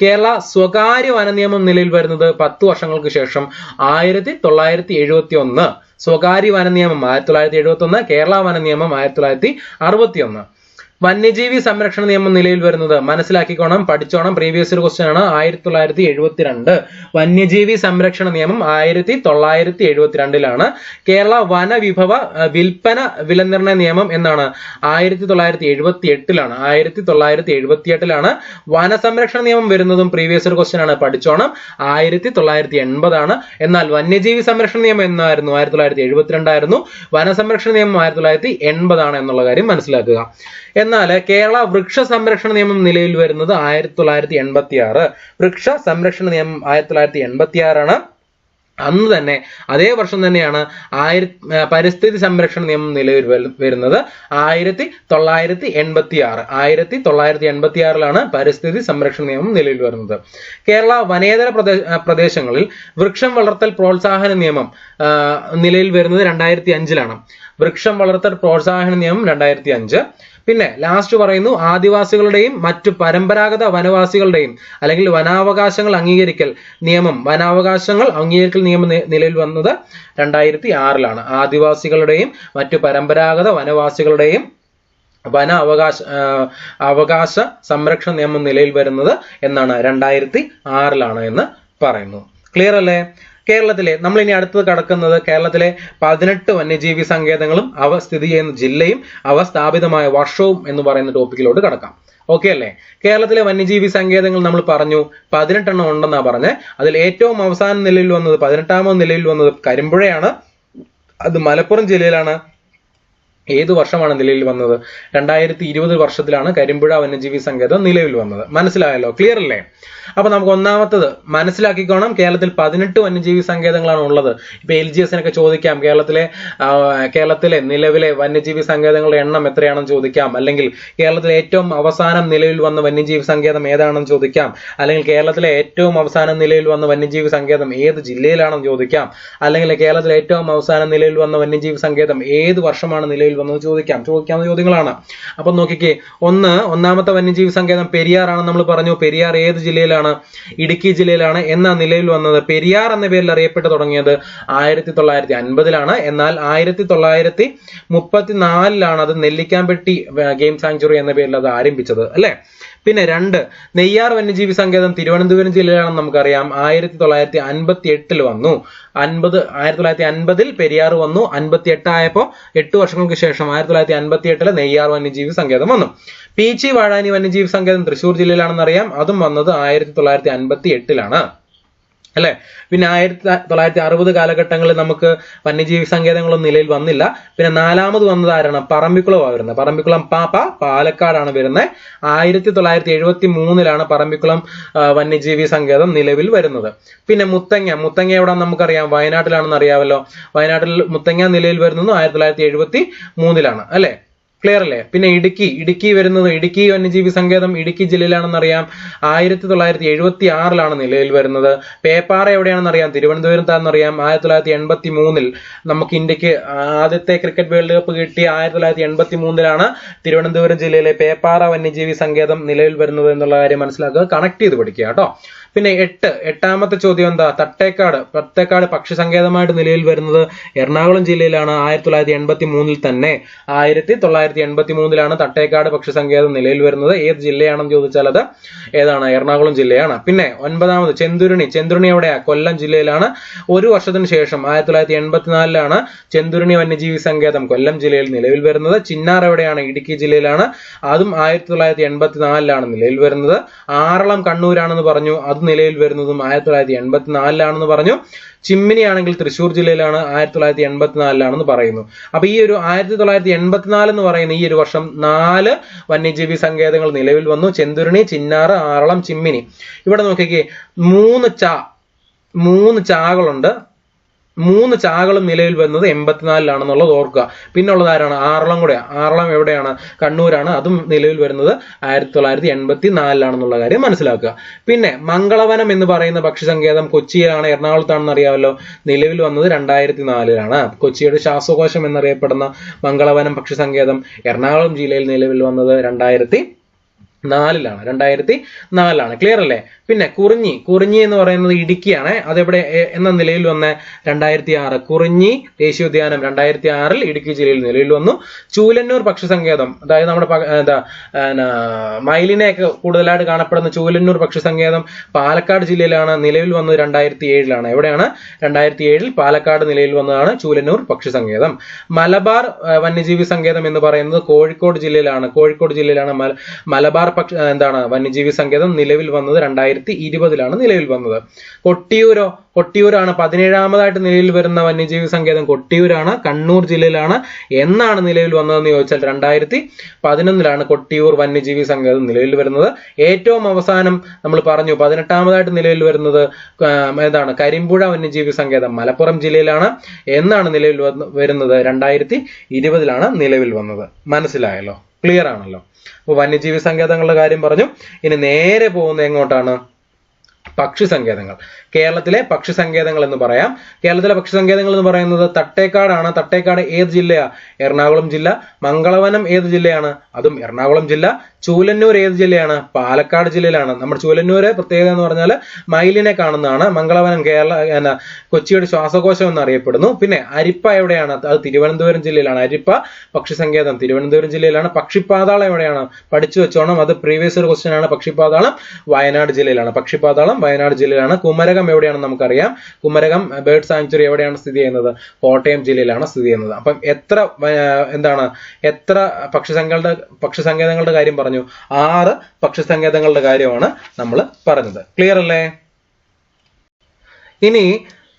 കേരള സ്വകാര്യ വന നിയമം നിലവിൽ വരുന്നത് 10 വർഷങ്ങൾക്ക് ശേഷം 1971. സ്വകാര്യ വന നിയമം 1971, കേരള വന നിയമം 1961. വന്യജീവി സംരക്ഷണ നിയമം നിലവിൽ വരുന്നത് മനസ്സിലാക്കിക്കോണം, പഠിച്ചോണം. പ്രീവിയസ് ഇയർ ക്വസ്റ്റ്യൻ ആണ്. 1972. വന്യജീവി സംരക്ഷണ നിയമം 1972 കേരള വന വിഭവ വിൽപ്പന വിലനിർണ്ണയ നിയമം എന്നാണ് 1978 1978 വനസംരക്ഷണ നിയമം വരുന്നതും പ്രീവിയസ് ഇയർ ക്വസ്റ്റ്യൻ ആണ്, പഠിച്ചോണം. 1980 എന്നാൽ വന്യജീവി സംരക്ഷണ നിയമം എന്നായിരുന്നു? 1972 വനസംരക്ഷണ നിയമം 1980 എന്നുള്ള കാര്യം മനസ്സിലാക്കുക. എന്നാൽ കേരള വൃക്ഷ സംരക്ഷണ നിയമം നിലവിൽ വരുന്നത് 1986. വൃക്ഷ സംരക്ഷണ നിയമം 1986 അന്ന് തന്നെ അതേ വർഷം തന്നെയാണ് പരിസ്ഥിതി സംരക്ഷണ നിയമം നിലവിൽ വരുന്നത്. 1986 1986 പരിസ്ഥിതി സംരക്ഷണ നിയമം നിലവിൽ വരുന്നത്. കേരള വനേതര പ്രദേശങ്ങളിൽ വൃക്ഷം വളർത്തൽ പ്രോത്സാഹന നിയമം നിലവിൽ വരുന്നത് 2005. വൃക്ഷം വളർത്തൽ പ്രോത്സാഹന നിയമം 2005. പിന്നെ ലാസ്റ്റ് പറയുന്നു ആദിവാസികളുടെയും മറ്റു പരമ്പരാഗത വനവാസികളുടെയും അല്ലെങ്കിൽ വനാവകാശങ്ങൾ അംഗീകരിക്കൽ നിയമം നിയമം നിലവിൽ വന്നത് 2006. ആദിവാസികളുടെയും മറ്റു പരമ്പരാഗത വനവാസികളുടെയും അവകാശ സംരക്ഷണ നിയമം നിലവിൽ വരുന്നത് എന്നാണ്? 2006 എന്ന് പറയുന്നു. ക്ലിയർ അല്ലേ? കേരളത്തിലെ നമ്മൾ ഇനി അടുത്തത് കടക്കുന്നത് കേരളത്തിലെ 18 വന്യജീവി സങ്കേതങ്ങളും അവ സ്ഥിതി ചെയ്യുന്ന ജില്ലയും അവ സ്ഥാപിതമായ വർഷവും എന്ന് പറയുന്ന ടോപ്പിക്കിലോട്ട് കടക്കാം. ഓക്കെ അല്ലേ? കേരളത്തിലെ വന്യജീവി സങ്കേതങ്ങൾ നമ്മൾ പറഞ്ഞു 18 എണ്ണം ഉണ്ടെന്നാ പറഞ്ഞത്. അതിൽ ഏറ്റവും അവസാന നിലയിൽ വന്നത് 18ാമത് നിലയിൽ വന്നത് കരിമ്പുഴയാണ്. അത് മലപ്പുറം ജില്ലയിലാണ്. ഏത് വർഷമാണ് നിലവിൽ വന്നത്? 2020 വർഷത്തിലാണ് കരിമ്പുഴ വന്യജീവി സങ്കേതം നിലവിൽ വന്നത്. മനസ്സിലായല്ലോ? ക്ലിയർ അല്ലേ? അപ്പൊ നമുക്ക് ഒന്നാമത്തത് മനസ്സിലാക്കിക്കോണം. കേരളത്തിൽ 18 വന്യജീവി സങ്കേതങ്ങളാണ് ഉള്ളത്. ഇപ്പൊ LGS-നൊക്കെ ചോദിക്കാം കേരളത്തിലെ നിലവിലെ വന്യജീവി സങ്കേതങ്ങളുടെ എണ്ണം എത്രയാണെന്ന് ചോദിക്കാം. അല്ലെങ്കിൽ കേരളത്തിലെ ഏറ്റവും അവസാനം നിലവിൽ വന്ന വന്യജീവി സങ്കേതം ഏതാണെന്ന് ചോദിക്കാം. അല്ലെങ്കിൽ കേരളത്തിലെ ഏറ്റവും അവസാനം നിലവിൽ വന്ന വന്യജീവി സങ്കേതം ഏത് ജില്ലയിലാണെന്ന് ചോദിക്കാം. അല്ലെങ്കിൽ കേരളത്തിലെ ഏറ്റവും അവസാനം നിലവിൽ വന്ന വന്യജീവി സങ്കേതം ഏത് വർഷമാണ് നിലവിൽ വന്നത് ചോദിക്കാവുന്ന ചോദ്യങ്ങളാണ്. അപ്പൊ നോക്കിക്കേ, ഒന്നാമത്തെ വന്യജീവി സങ്കേതം പെരിയാറാണെന്ന് നമ്മൾ പറഞ്ഞു. പെരിയാർ ഏത് ജില്ലയിലാണ്? ഇടുക്കി ജില്ലയിലാണ്. എന്നാ നിലവിൽ വന്നത്? പെരിയാർ എന്ന പേരിൽ അറിയപ്പെട്ടു തുടങ്ങിയത് 1950-ലാണ്. എന്നാൽ 1934-ലാണ് അത് നെല്ലിക്കാമ്പെട്ടി ഗെയിം സാങ്ച്വറി എന്ന പേരിൽ അത് ആരംഭിച്ചത് അല്ലെ. പിന്നെ 2, നെയ്യാർ വന്യജീവി സങ്കേതം തിരുവനന്തപുരം ജില്ലയിലാണെന്ന് നമുക്കറിയാം. 1958 വന്നു. 1950 പെരിയാർ വന്നു. 58 ആയപ്പോ 8 വർഷങ്ങൾക്ക് ശേഷം 1958 നെയ്യാർ വന്യജീവി സങ്കേതം വന്നു. പീച്ചി വാഴാനി വന്യജീവി സങ്കേതം തൃശ്ശൂർ ജില്ലയിലാണെന്ന് അറിയാം. അതും വന്നത് 1958-ലാണ് അല്ലെ. പിന്നെ 1960 കാലഘട്ടങ്ങളിൽ നമുക്ക് വന്യജീവി സങ്കേതങ്ങളൊന്നും നിലയിൽ വന്നില്ല. പിന്നെ 4ാമത് വന്നത് ആരാണ്? പറമ്പിക്കുളമാണ് വരുന്നത്. പറമ്പിക്കുളം പാലക്കാടാണ് വരുന്നത്. 1973-ലാണ് പറമ്പിക്കുളം വന്യജീവി സങ്കേതം നിലവിൽ വരുന്നത്. പിന്നെ മുത്തങ്ങ എവിടെ നമുക്കറിയാം? വയനാട്ടിലാണെന്ന് അറിയാമല്ലോ. വയനാട്ടിൽ മുത്തങ്ങ നിലയിൽ വരുന്നത് 1973-ലാണ് അല്ലെ. ക്ലിയർ അല്ലേ? പിന്നെ ഇടുക്കി വരുന്നത്, ഇടുക്കി വന്യജീവി സങ്കേതം ഇടുക്കി ജില്ലയിലാണെന്ന് അറിയാം. 1976-ലാണ് നിലവിൽ വരുന്നത്. പേപ്പാറ എവിടെയാണെന്ന് അറിയാം? തിരുവനന്തപുരത്താണെന്ന് അറിയാം. 1983 നമുക്ക് ഇന്ത്യക്ക് ആദ്യത്തെ ക്രിക്കറ്റ് വേൾഡ് കപ്പ് കിട്ടിയ 1983-ലാണ് തിരുവനന്തപുരം ജില്ലയിലെ പേപ്പാറ വന്യജീവി സങ്കേതം നിലവിൽ വരുന്നത് എന്നുള്ള കാര്യം മനസ്സിലാക്കുക. കണക്ട് ചെയ്ത് പഠിക്കുക കേട്ടോ. പിന്നെ 8ാമത്തെ ചോദ്യം എന്താ? തട്ടേക്കാട് പക്ഷി സങ്കേതമായിട്ട് നിലവിൽ വരുന്നത് എറണാകുളം ജില്ലയിലാണ്. 1983 തന്നെ 1983-ലാണ് തട്ടേക്കാട് പക്ഷി സങ്കേതം നിലവിൽ വരുന്നത്. ഏത് ജില്ലയാണെന്ന് ചോദിച്ചാൽ അത് ഏതാണ്? എറണാകുളം ജില്ലയാണ്. പിന്നെ 9ാമത് ചെന്തുരുണി എവിടെയാ? കൊല്ലം ജില്ലയിലാണ്. ഒരു വർഷത്തിന് ശേഷം 1984-ലാണ് ചെന്തുരുണി വന്യജീവി സങ്കേതം കൊല്ലം ജില്ലയിൽ നിലവിൽ വരുന്നത്. ചിന്നാർ എവിടെയാണ്? ഇടുക്കി ജില്ലയിലാണ്. അതും 1984-ലാണ് നിലവിൽ വരുന്നത്. ആറളം കണ്ണൂരാണെന്ന് പറഞ്ഞു. അത് നിലയിൽ വരുന്നതും 1984-ലാണെന്ന് പറഞ്ഞു. ചിമ്മിനി ആണെങ്കിൽ തൃശ്ശൂർ ജില്ലയിലാണ്. 1984-ലാണെന്ന് പറയുന്നു. അപ്പൊ ഈ ഒരു 1984 എന്ന് പറയുന്ന ഈ ഒരു വർഷം 4 വന്യജീവി സങ്കേതങ്ങൾ നിലവിൽ വന്നു. ചെന്തുരുണി, ചിന്നാർ, ആറളം, ചിമ്മിനി. ഇവിടെ നോക്കിക്കേ, 3 ചാകളുണ്ട്. 3 ചാകളും നിലവിൽ വരുന്നത് 84-ലാണെന്നുള്ളത് ഓർക്കുക. പിന്നെ ഉള്ളത് ആരാണ്? ആറളം കൂടെയാണ്. ആറളം എവിടെയാണ്? കണ്ണൂരാണ്. അതും നിലവിൽ വരുന്നത് 1984-ലാണെന്നുള്ള കാര്യം മനസ്സിലാക്കുക. പിന്നെ മംഗളവനം എന്ന് പറയുന്ന പക്ഷി സങ്കേതം കൊച്ചിയിലാണ്, എറണാകുളത്താണെന്ന് അറിയാമല്ലോ. നിലവിൽ വന്നത് 2004-ലാണ്. കൊച്ചിയുടെ ശ്വാസകോശം എന്നറിയപ്പെടുന്ന മംഗളവനം പക്ഷി സങ്കേതം എറണാകുളം ജില്ലയിൽ നിലവിൽ വന്നത് 2004-ലാണ്. ക്ലിയർ അല്ലേ? പിന്നെ കുറിഞ്ഞി എന്ന് പറയുന്നത് ഇടുക്കിയാണ്. അതെവിടെ എന്ന നിലയിൽ വന്ന 2006. കുറിഞ്ഞി ദേശീയോദ്യാനം 2006-ൽ ഇടുക്കി ജില്ലയിൽ നിലവിൽ വന്നു. ചൂലന്നൂർ പക്ഷി സങ്കേതം, അതായത് നമ്മുടെ മയിലിനെയൊക്കെ കൂടുതലായിട്ട് കാണപ്പെടുന്ന ചൂലന്നൂർ പക്ഷി സങ്കേതം പാലക്കാട് ജില്ലയിലാണ്. നിലവിൽ വന്നത് 2007-ലാണ്. എവിടെയാണ്? 2007-ൽ പാലക്കാട് നിലയിൽ വന്നതാണ് ചൂലന്നൂർ പക്ഷി സങ്കേതം. മലബാർ വന്യജീവി സങ്കേതം എന്ന് പറയുന്നത് കോഴിക്കോട് ജില്ലയിലാണ്. മലബാർ വന്യജീവി സങ്കേതം നിലവിൽ വന്നത് 2020-ലാണ് നിലവിൽ വന്നത്. കൊട്ടിയൂരാണ് 17ാമതായിട്ട് നിലവിൽ വരുന്ന വന്യജീവി സങ്കേതം. കൊട്ടിയൂരാണ്, കണ്ണൂർ ജില്ലയിലാണ്. എന്നാണ് നിലവിൽ വന്നതെന്ന് ചോദിച്ചാൽ 2011-ലാണ് കൊട്ടിയൂർ വന്യജീവി സങ്കേതം നിലവിൽ വരുന്നത്. ഏറ്റവും അവസാനം നമ്മൾ പറഞ്ഞു 18ാമതായിട്ട് നിലവിൽ വരുന്നത് ഏതാണ്? കരിമ്പുഴ വന്യജീവി സങ്കേതം മലപ്പുറം ജില്ലയിലാണ്. എന്നാണ് നിലവിൽ വരുന്നത്? 2020-ലാണ് നിലവിൽ വന്നത്. മനസ്സിലായല്ലോ? ക്ലിയർ ആണല്ലോ? അപ്പൊ വന്യജീവി സങ്കേതങ്ങളുടെ കാര്യം പറഞ്ഞു. ഇനി നേരെ പോകുന്നത് എങ്ങോട്ടാണ്? പക്ഷി സങ്കേതങ്ങൾ. കേരളത്തിലെ പക്ഷി സങ്കേതങ്ങൾ എന്ന് പറയാം. കേരളത്തിലെ പക്ഷി സങ്കേതങ്ങൾ എന്ന് പറയുന്നത് തട്ടേക്കാടാണ്. തട്ടേക്കാട് ഏത് ജില്ലയാ? എറണാകുളം ജില്ല. മംഗളവനം ഏത് ജില്ലയാണ്? അതും എറണാകുളം ജില്ല. ചൂലന്നൂർ ഏത് ജില്ലയാണ്? പാലക്കാട് ജില്ലയിലാണ്. നമ്മുടെ ചൂലന്നൂര് പ്രത്യേകത എന്ന് പറഞ്ഞാൽ മയിലിനെ കാണുന്നതാണ്. മംഗളവനം കൊച്ചിയുടെ ശ്വാസകോശം എന്നറിയപ്പെടുന്നു. പിന്നെ അരിപ്പ എവിടെയാണ്? അത് തിരുവനന്തപുരം ജില്ലയിലാണ്. അരിപ്പ പക്ഷിസങ്കേതം തിരുവനന്തപുരം ജില്ലയിലാണ്. പക്ഷിപ്പാതാളം എവിടെയാണ്? പഠിച്ചു വെച്ചോണം, അത് പ്രീവിയസ് ഇയർ ക്വസ്റ്റ്യൻ ആണ്. പക്ഷിപ്പാതാളം വയനാട് ജില്ലയിലാണ്. പക്ഷിപ്പാതാളം വയനാട് ജില്ലയിലാണ്. കുമരകം എവിടെയാണെന്ന് നമുക്കറിയാം. കുമരകം ബേർഡ് സാങ്ച്വറി എവിടെയാണ് സ്ഥിതി ചെയ്യുന്നത്? കോട്ടയം ജില്ലയിലാണ് സ്ഥിതി ചെയ്യുന്നത്. അപ്പം എത്ര പക്ഷിസങ്കേതങ്ങളുടെ കാര്യം പറഞ്ഞു? 6 പക്ഷിസങ്കേതങ്ങളുടെ കാര്യമാണ് നമ്മൾ പറഞ്ഞത്. ക്ലിയർ അല്ലേ? ഇനി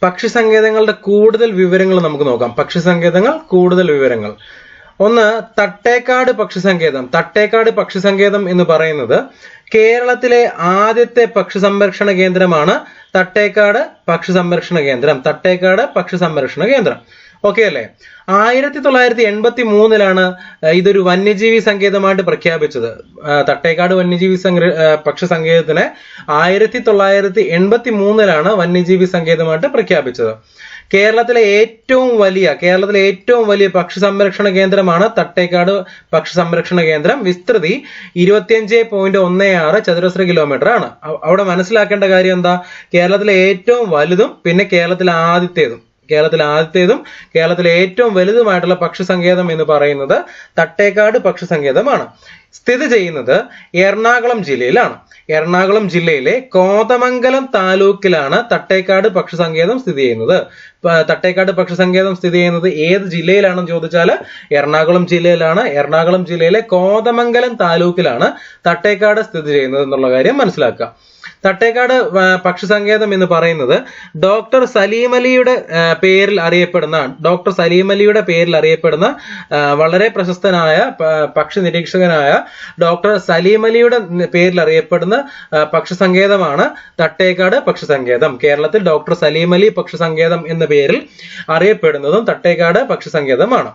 പക്ഷിസങ്കേതങ്ങളുടെ കൂടുതൽ വിവരങ്ങൾ നമുക്ക് നോക്കാം. പക്ഷിസങ്കേതങ്ങൾ കൂടുതൽ വിവരങ്ങൾ. ഒന്ന്, തട്ടേക്കാട് പക്ഷിസങ്കേതം. തട്ടേക്കാട് പക്ഷിസങ്കേതം എന്ന് പറയുന്നത് കേരളത്തിലെ ആദ്യത്തെ പക്ഷി സംരക്ഷണ കേന്ദ്രമാണ് തട്ടേക്കാട് പക്ഷി സംരക്ഷണ കേന്ദ്രം. തട്ടേക്കാട് പക്ഷി സംരക്ഷണ കേന്ദ്രം. ഓക്കെ അല്ലേ? 1983 ഇതൊരു വന്യജീവി സങ്കേതമായിട്ട് പ്രഖ്യാപിച്ചത്. തട്ടേക്കാട് വന്യജീവി പക്ഷി സങ്കേതത്തിനെ 1983 വന്യജീവി സങ്കേതമായിട്ട് പ്രഖ്യാപിച്ചത്. കേരളത്തിലെ ഏറ്റവും വലിയ പക്ഷി സംരക്ഷണ കേന്ദ്രമാണ് തട്ടേക്കാട് പക്ഷി സംരക്ഷണ കേന്ദ്രം. വിസ്തൃതി 25.16 ചതുരശ്ര കിലോമീറ്റർ ആണ്. അവിടെ മനസ്സിലാക്കേണ്ട കാര്യം എന്താ? കേരളത്തിലെ ഏറ്റവും വലുതും പിന്നെ കേരളത്തിലെ ആദ്യത്തേതും കേരളത്തിലെ ഏറ്റവും വലുതുമായിട്ടുള്ള പക്ഷി സങ്കേതം എന്ന് പറയുന്നത് തട്ടേക്കാട് പക്ഷി സങ്കേതമാണ്. സ്ഥിതി ചെയ്യുന്നത് എറണാകുളം ജില്ലയിലാണ്. എറണാകുളം ജില്ലയിലെ കോതമംഗലം താലൂക്കിലാണ് തട്ടേക്കാട് പക്ഷി സങ്കേതം സ്ഥിതി ചെയ്യുന്നത്. തട്ടേക്കാട് പക്ഷി സങ്കേതം സ്ഥിതി ചെയ്യുന്നത് ഏത് ജില്ലയിലാണെന്ന് ചോദിച്ചാൽ എറണാകുളം ജില്ലയിലാണ്. എറണാകുളം ജില്ലയിലെ കോതമംഗലം താലൂക്കിലാണ് തട്ടേക്കാട് സ്ഥിതി ചെയ്യുന്നത് എന്നുള്ള കാര്യം മനസ്സിലാക്കുക. തട്ടേക്കാട് പക്ഷി സങ്കേതം എന്ന് പറയുന്നത് ഡോക്ടർ സലീം അലിയുടെ പേരിൽ അറിയപ്പെടുന്ന വളരെ പ്രശസ്തനായ പക്ഷി നിരീക്ഷകനായ ഡോക്ടർ സലീം അലിയുടെ പേരിൽ അറിയപ്പെടുന്ന പക്ഷി സങ്കേതമാണ് തട്ടേക്കാട് പക്ഷി സങ്കേതം. കേരളത്തിൽ ഡോക്ടർ സലീം അലി പക്ഷി സങ്കേതം എന്ന പേരിൽ അറിയപ്പെടുന്നതും തട്ടേക്കാട് പക്ഷി സങ്കേതമാണ്.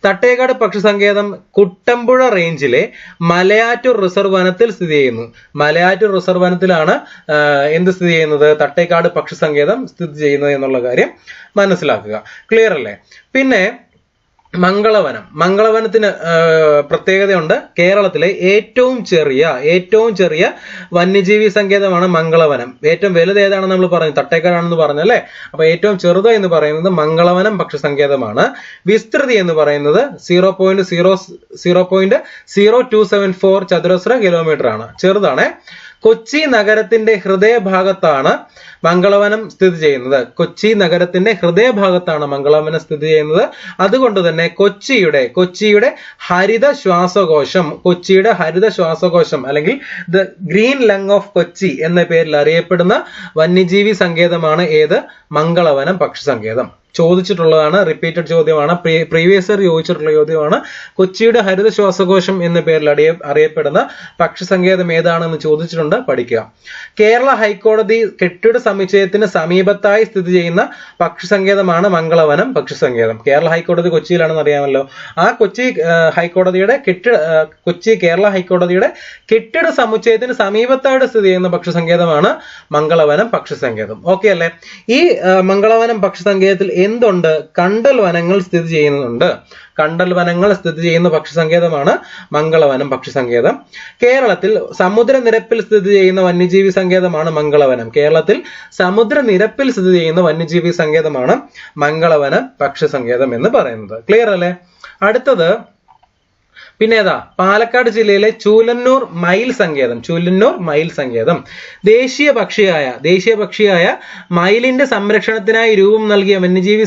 തട്ടേക്കാട് പക്ഷി സങ്കേതം കുട്ടമ്പുഴ റേഞ്ചിലെ മലയാറ്റൂർ റിസർവ് വനത്തിൽ സ്ഥിതി ചെയ്യുന്നു. മലയാറ്റൂർ റിസർവ് വനത്തിലാണ് എന്ത് സ്ഥിതി ചെയ്യുന്നത്? തട്ടേക്കാട് പക്ഷി സങ്കേതം സ്ഥിതി ചെയ്യുന്നത് എന്നുള്ള കാര്യം മനസ്സിലാക്കുക. ക്ലിയർ അല്ലേ? പിന്നെ മംഗളവനത്തിന് പ്രത്യേകതയുണ്ട്. കേരളത്തിലെ ഏറ്റവും ചെറിയ വന്യജീവി സങ്കേതമാണ് മംഗളവനം. ഏറ്റവും വലുത് ഏതാണെന്ന് നമ്മൾ പറഞ്ഞു? തട്ടേക്കാടാണെന്ന് പറഞ്ഞല്ലേ? അപ്പൊ ഏറ്റവും ചെറുത് എന്ന് പറയുന്നത് മംഗളവനം പക്ഷി സങ്കേതമാണ്. വിസ്തൃതി എന്ന് പറയുന്നത് 0.0274 ചതുരശ്ര കിലോമീറ്റർ ആണ്. ചെറുതാണ്. കൊച്ചി നഗരത്തിന്റെ ഹൃദയഭാഗത്താണ് മംഗളവനം സ്ഥിതി ചെയ്യുന്നത്. അതുകൊണ്ട് തന്നെ കൊച്ചിയുടെ ഹരിത ശ്വാസകോശം അല്ലെങ്കിൽ the green lung of Kochi എന്ന പേരിൽ അറിയപ്പെടുന്ന വന്യജീവി സങ്കേതമാണ് ഏത്? മംഗളവനം പക്ഷി സങ്കേതം. ചോദിച്ചിട്ടുള്ളതാണ്, റിപ്പീറ്റഡ് ചോദ്യമാണ്, പ്രീവിയസ് ഇയർ ചോദിച്ചിട്ടുള്ള ചോദ്യമാണ്. കൊച്ചിയുടെ ഹരിത ശ്വാസകോശം എന്ന പേരിൽ അറിയപ്പെടുന്ന പക്ഷി സങ്കേതം ഏതാണെന്ന് ചോദിച്ചിട്ടുണ്ട്, പഠിക്കുക. കേരള ഹൈക്കോടതി കെട്ടിട സമുച്ചയത്തിന് സമീപത്തായി സ്ഥിതി ചെയ്യുന്ന പക്ഷി സങ്കേതമാണ് മംഗളവനം പക്ഷി സങ്കേതം. കേരള ഹൈക്കോടതി കൊച്ചിയിലാണെന്ന് അറിയാമല്ലോ. ആ കേരള ഹൈക്കോടതിയുടെ കെട്ടിട സമുച്ചയത്തിന് സമീപത്തായിട്ട് സ്ഥിതി ചെയ്യുന്ന പക്ഷി സങ്കേതമാണ് മംഗളവനം പക്ഷി സങ്കേതം. ഓക്കെ അല്ലേ? ഈ മംഗളവനം പക്ഷി സങ്കേതത്തിൽ എന്തുണ്ട്? കണ്ടൽ വനങ്ങൾ സ്ഥിതി ചെയ്യുന്നുണ്ട്. കണ്ടൽ വനങ്ങൾ സ്ഥിതി ചെയ്യുന്ന പക്ഷി സങ്കേതമാണ് മംഗളവനം പക്ഷി സങ്കേതം. കേരളത്തിൽ സമുദ്രനിരപ്പിൽ സ്ഥിതി ചെയ്യുന്ന വന്യജീവി സങ്കേതമാണ് മംഗളവനം. കേരളത്തിൽ സമുദ്രനിരപ്പിൽ സ്ഥിതി ചെയ്യുന്ന വന്യജീവി സങ്കേതമാണ് മംഗളവനം പക്ഷി സങ്കേതം എന്ന് പറയുന്നത്. ക്ലിയർ അല്ലേ? അടുത്തത് പിന്നെ ഏതാ? പാലക്കാട് ജില്ലയിലെ ചൂലന്നൂർ മയിൽ സങ്കേതം. ദേശീയ പക്ഷിയായ മയിലിന്റെ സംരക്ഷണത്തിനായി രൂപം നൽകിയ വന്യജീവി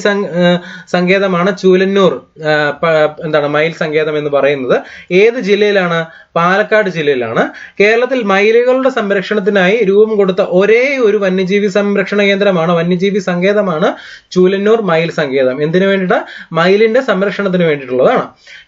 സങ്കേതമാണ് ചൂലന്നൂർ മയിൽ സങ്കേതം എന്ന് പറയുന്നത്. ഏത് ജില്ലയിലാണ്? പാലക്കാട് ജില്ലയിലാണ്. കേരളത്തിൽ മയിലുകളുടെ സംരക്ഷണത്തിനായി രൂപം കൊടുത്ത ഒരേ ഒരു വന്യജീവി സംരക്ഷണ കേന്ദ്രമാണ്, വന്യജീവി സങ്കേതമാണ് ചൂലന്നൂർ മയിൽ സങ്കേതം. എന്തിനു വേണ്ടിയിട്ട്? മയിലിന്റെ സംരക്ഷണത്തിന് വേണ്ടിയിട്ടുള്ളതാണ്.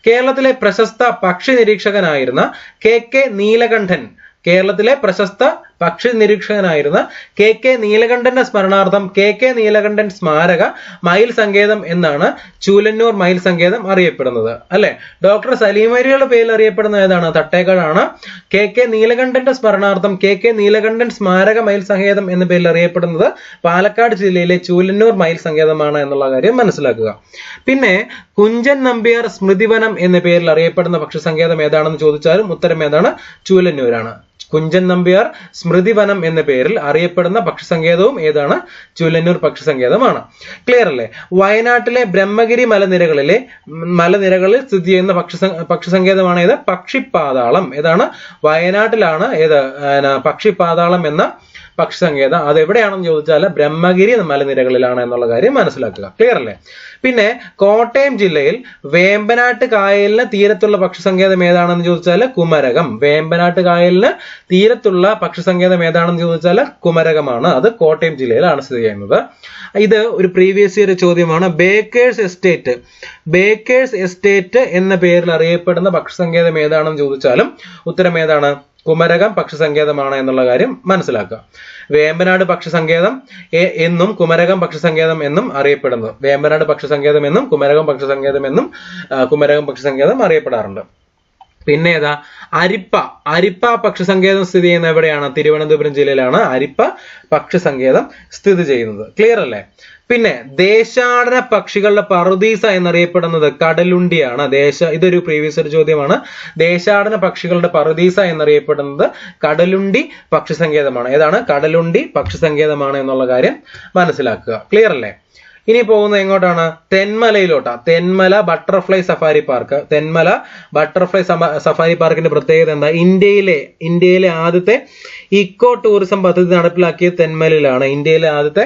കേരളത്തിലെ പ്രശസ്ത പക്ഷി നിരീക്ഷകനായിരുന്ന KK നീലകണ്ഠൻ കേരളത്തിലെ പ്രശസ്ത പക്ഷി നിരീക്ഷകനായിരുന്ന KK നീലകണ്ഠന്റെ സ്മരണാർത്ഥം KK നീലകണ്ഠൻ സ്മാരക മയിൽ സങ്കേതം എന്നാണ് ചൂലന്നൂർ മയിൽ സങ്കേതം അറിയപ്പെടുന്നത് അല്ലെ. ഡോക്ടർ സലീം അലിയുടെ പേരിൽ അറിയപ്പെടുന്ന ഏതാണ്? തട്ടേക്കാടാണ്. KK നീലകണ്ഠന്റെ സ്മരണാർത്ഥം KK നീലകണ്ഠൻ സ്മാരക മയിൽ സങ്കേതം എന്ന പേരിൽ അറിയപ്പെടുന്നത് പാലക്കാട് ജില്ലയിലെ ചൂലന്നൂർ മയിൽ സങ്കേതമാണ് എന്നുള്ള കാര്യം മനസ്സിലാക്കുക. പിന്നെ കുഞ്ചൻ നമ്പ്യാർ സ്മൃതിവനം എന്ന പേരിൽ അറിയപ്പെടുന്ന പക്ഷി സങ്കേതം ഏതാണെന്ന് ചോദിച്ചാലും ഉത്തരം ഏതാണ്? ചൂലന്നൂരാണ്. കുഞ്ചൻ നമ്പ്യാർ സ്മൃതിവനം എന്ന പേരിൽ അറിയപ്പെടുന്ന പക്ഷി സങ്കേതവും ഏതാണ്? ചൂലന്നൂർ പക്ഷി സങ്കേതമാണ്. ക്ലിയർ അല്ലേ? വയനാട്ടിലെ ബ്രഹ്മഗിരി മലനിരകളിൽ സ്ഥിതി ചെയ്യുന്ന പക്ഷി സങ്കേതമാണ് ഏത്? പക്ഷിപ്പാതാളം. ഏതാണ്? വയനാട്ടിലാണ് ഏത് പക്ഷിപ്പാതാളം എന്ന പക്ഷി സങ്കേതം. അത് എവിടെയാണെന്ന് ചോദിച്ചാൽ ബ്രഹ്മഗിരി മലനിരകളിലാണ് എന്നുള്ള കാര്യം മനസ്സിലാക്കുക. ക്ലിയർ അല്ലേ? പിന്നെ കോട്ടയം ജില്ലയിൽ വേമ്പനാട്ട് കായലിന് തീരത്തുള്ള പക്ഷി സങ്കേതം ഏതാണെന്ന് ചോദിച്ചാൽ കുമരകം. വേമ്പനാട്ട് കായലിന് തീരത്തുള്ള പക്ഷി സങ്കേതം ഏതാണെന്ന് ചോദിച്ചാൽ കുമരകമാണ്. അത് കോട്ടയം ജില്ലയിലാണ് സ്ഥിതി ചെയ്യുന്നത്. ഇത് ഒരു പ്രീവിയസ് ഇയർ ചോദ്യമാണ്. ബേക്കേഴ്സ് എസ്റ്റേറ്റ് എന്ന പേരിൽ അറിയപ്പെടുന്ന പക്ഷി സങ്കേതം ഏതാണെന്ന് ചോദിച്ചാലും ഉത്തരം ഏതാണ്? കുമരകം പക്ഷി സങ്കേതമാണ് എന്നുള്ള കാര്യം മനസ്സിലാക്കുക. വേമ്പനാട് പക്ഷി സങ്കേതം എന്നും കുമരകം പക്ഷി സങ്കേതം എന്നും അറിയപ്പെടുന്നത്. വേമ്പനാട് പക്ഷി സങ്കേതം എന്നും കുമരകം പക്ഷി സങ്കേതം എന്നും കുമരകം പക്ഷി സങ്കേതം അറിയപ്പെടാറുണ്ട്. പിന്നെ ഏതാ? അരിപ്പ പക്ഷി സങ്കേതം സ്ഥിതി ചെയ്യുന്ന എവിടെയാണ്? തിരുവനന്തപുരം ജില്ലയിലാണ് അരിപ്പ പക്ഷി സങ്കേതം സ്ഥിതി ചെയ്യുന്നത്. ക്ലിയർ അല്ലേ? പിന്നെ ദേശാടന പക്ഷികളുടെ പറുദീസ എന്നറിയപ്പെടുന്നത് കടലുണ്ടിയാണ്. ഇതൊരു പ്രീവിയസ് ഇയർ ചോദ്യമാണ്. ദേശാടന പക്ഷികളുടെ പറുദീസ എന്നറിയപ്പെടുന്നത് കടലുണ്ടി പക്ഷി സങ്കേതമാണ്. ഏതാണ്? കടലുണ്ടി പക്ഷി സങ്കേതമാണ് എന്നുള്ള കാര്യം മനസ്സിലാക്കുക. ക്ലിയർ അല്ലേ? ഇനി പോകുന്നത് എങ്ങോട്ടാണ്? തെന്മലയിലോട്ടാ. Thenmala butterfly safari park. Thenmala butterfly safari പാർക്കിന്റെ പ്രത്യേകത എന്താ? ഇന്ത്യയിലെ ആദ്യത്തെ ഇക്കോ ടൂറിസം പദ്ധതി നടപ്പിലാക്കിയത് തെന്മലയിലാണ്. ഇന്ത്യയിലെ ആദ്യത്തെ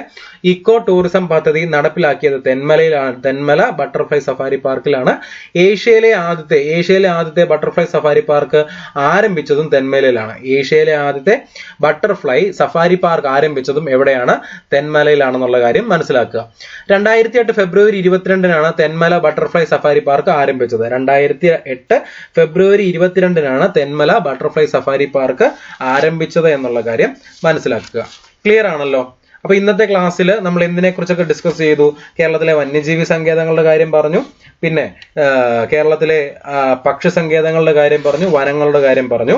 ഇക്കോ ടൂറിസം പദ്ധതി നടപ്പിലാക്കിയത് തെന്മലയിലാണ്. തെന്മല ബട്ടർഫ്ലൈ സഫാരി പാർക്കിലാണ്. ഏഷ്യയിലെ ആദ്യത്തെ ബട്ടർഫ്ലൈ സഫാരി പാർക്ക് ആരംഭിച്ചതും തെന്മലയിലാണ്. ഏഷ്യയിലെ ആദ്യത്തെ ബട്ടർഫ്ലൈ സഫാരി പാർക്ക് ആരംഭിച്ചതും എവിടെയാണ്? തെന്മലയിലാണെന്നുള്ള കാര്യം മനസ്സിലാക്കുക. 2008 ഫെബ്രുവരി 22-നാണ് തെന്മല ബട്ടർഫ്ലൈ സഫാരി പാർക്ക് ആരംഭിച്ചത്. 2008 ഫെബ്രുവരി 22-നാണ് തെന്മല ബട്ടർഫ്ലൈ സഫാരി പാർക്ക് ആരംഭിച്ചത് എന്നുള്ള കാര്യം മനസ്സിലാക്കുക. ക്ലിയർ ആണല്ലോ? അപ്പൊ ഇന്നത്തെ ക്ലാസ്സിൽ നമ്മൾ എന്തിനെ കുറിച്ചൊക്കെ ഡിസ്കസ് ചെയ്തു? കേരളത്തിലെ വന്യജീവി സങ്കേതങ്ങളുടെ കാര്യം പറഞ്ഞു, പിന്നെ കേരളത്തിലെ പക്ഷി സങ്കേതങ്ങളുടെ കാര്യം പറഞ്ഞു, വനങ്ങളുടെ കാര്യം പറഞ്ഞു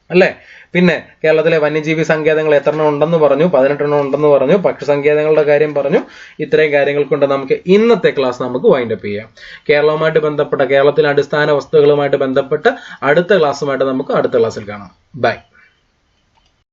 അല്ലെ. പിന്നെ കേരളത്തിലെ വന്യജീവി സങ്കേതങ്ങൾ എത്രണ്ണം ഉണ്ടെന്ന് പറഞ്ഞു? 18 ഉണ്ടെന്ന് പറഞ്ഞു. പക്ഷി സങ്കേതങ്ങളുടെ കാര്യം പറഞ്ഞു. ഇത്രയും കാര്യങ്ങൾ കൊണ്ട് നമുക്ക് ഇന്നത്തെ ക്ലാസ് നമുക്ക് വൈൻഡപ്പ് ചെയ്യാം. കേരളവുമായിട്ട് ബന്ധപ്പെട്ട കേരളത്തിലെ അടിസ്ഥാന വസ്തുക്കളുമായിട്ട് ബന്ധപ്പെട്ട് അടുത്ത ക്ലാസ്സുമായിട്ട് നമുക്ക് അടുത്ത ക്ലാസ്സിൽ കാണാം. ബൈ.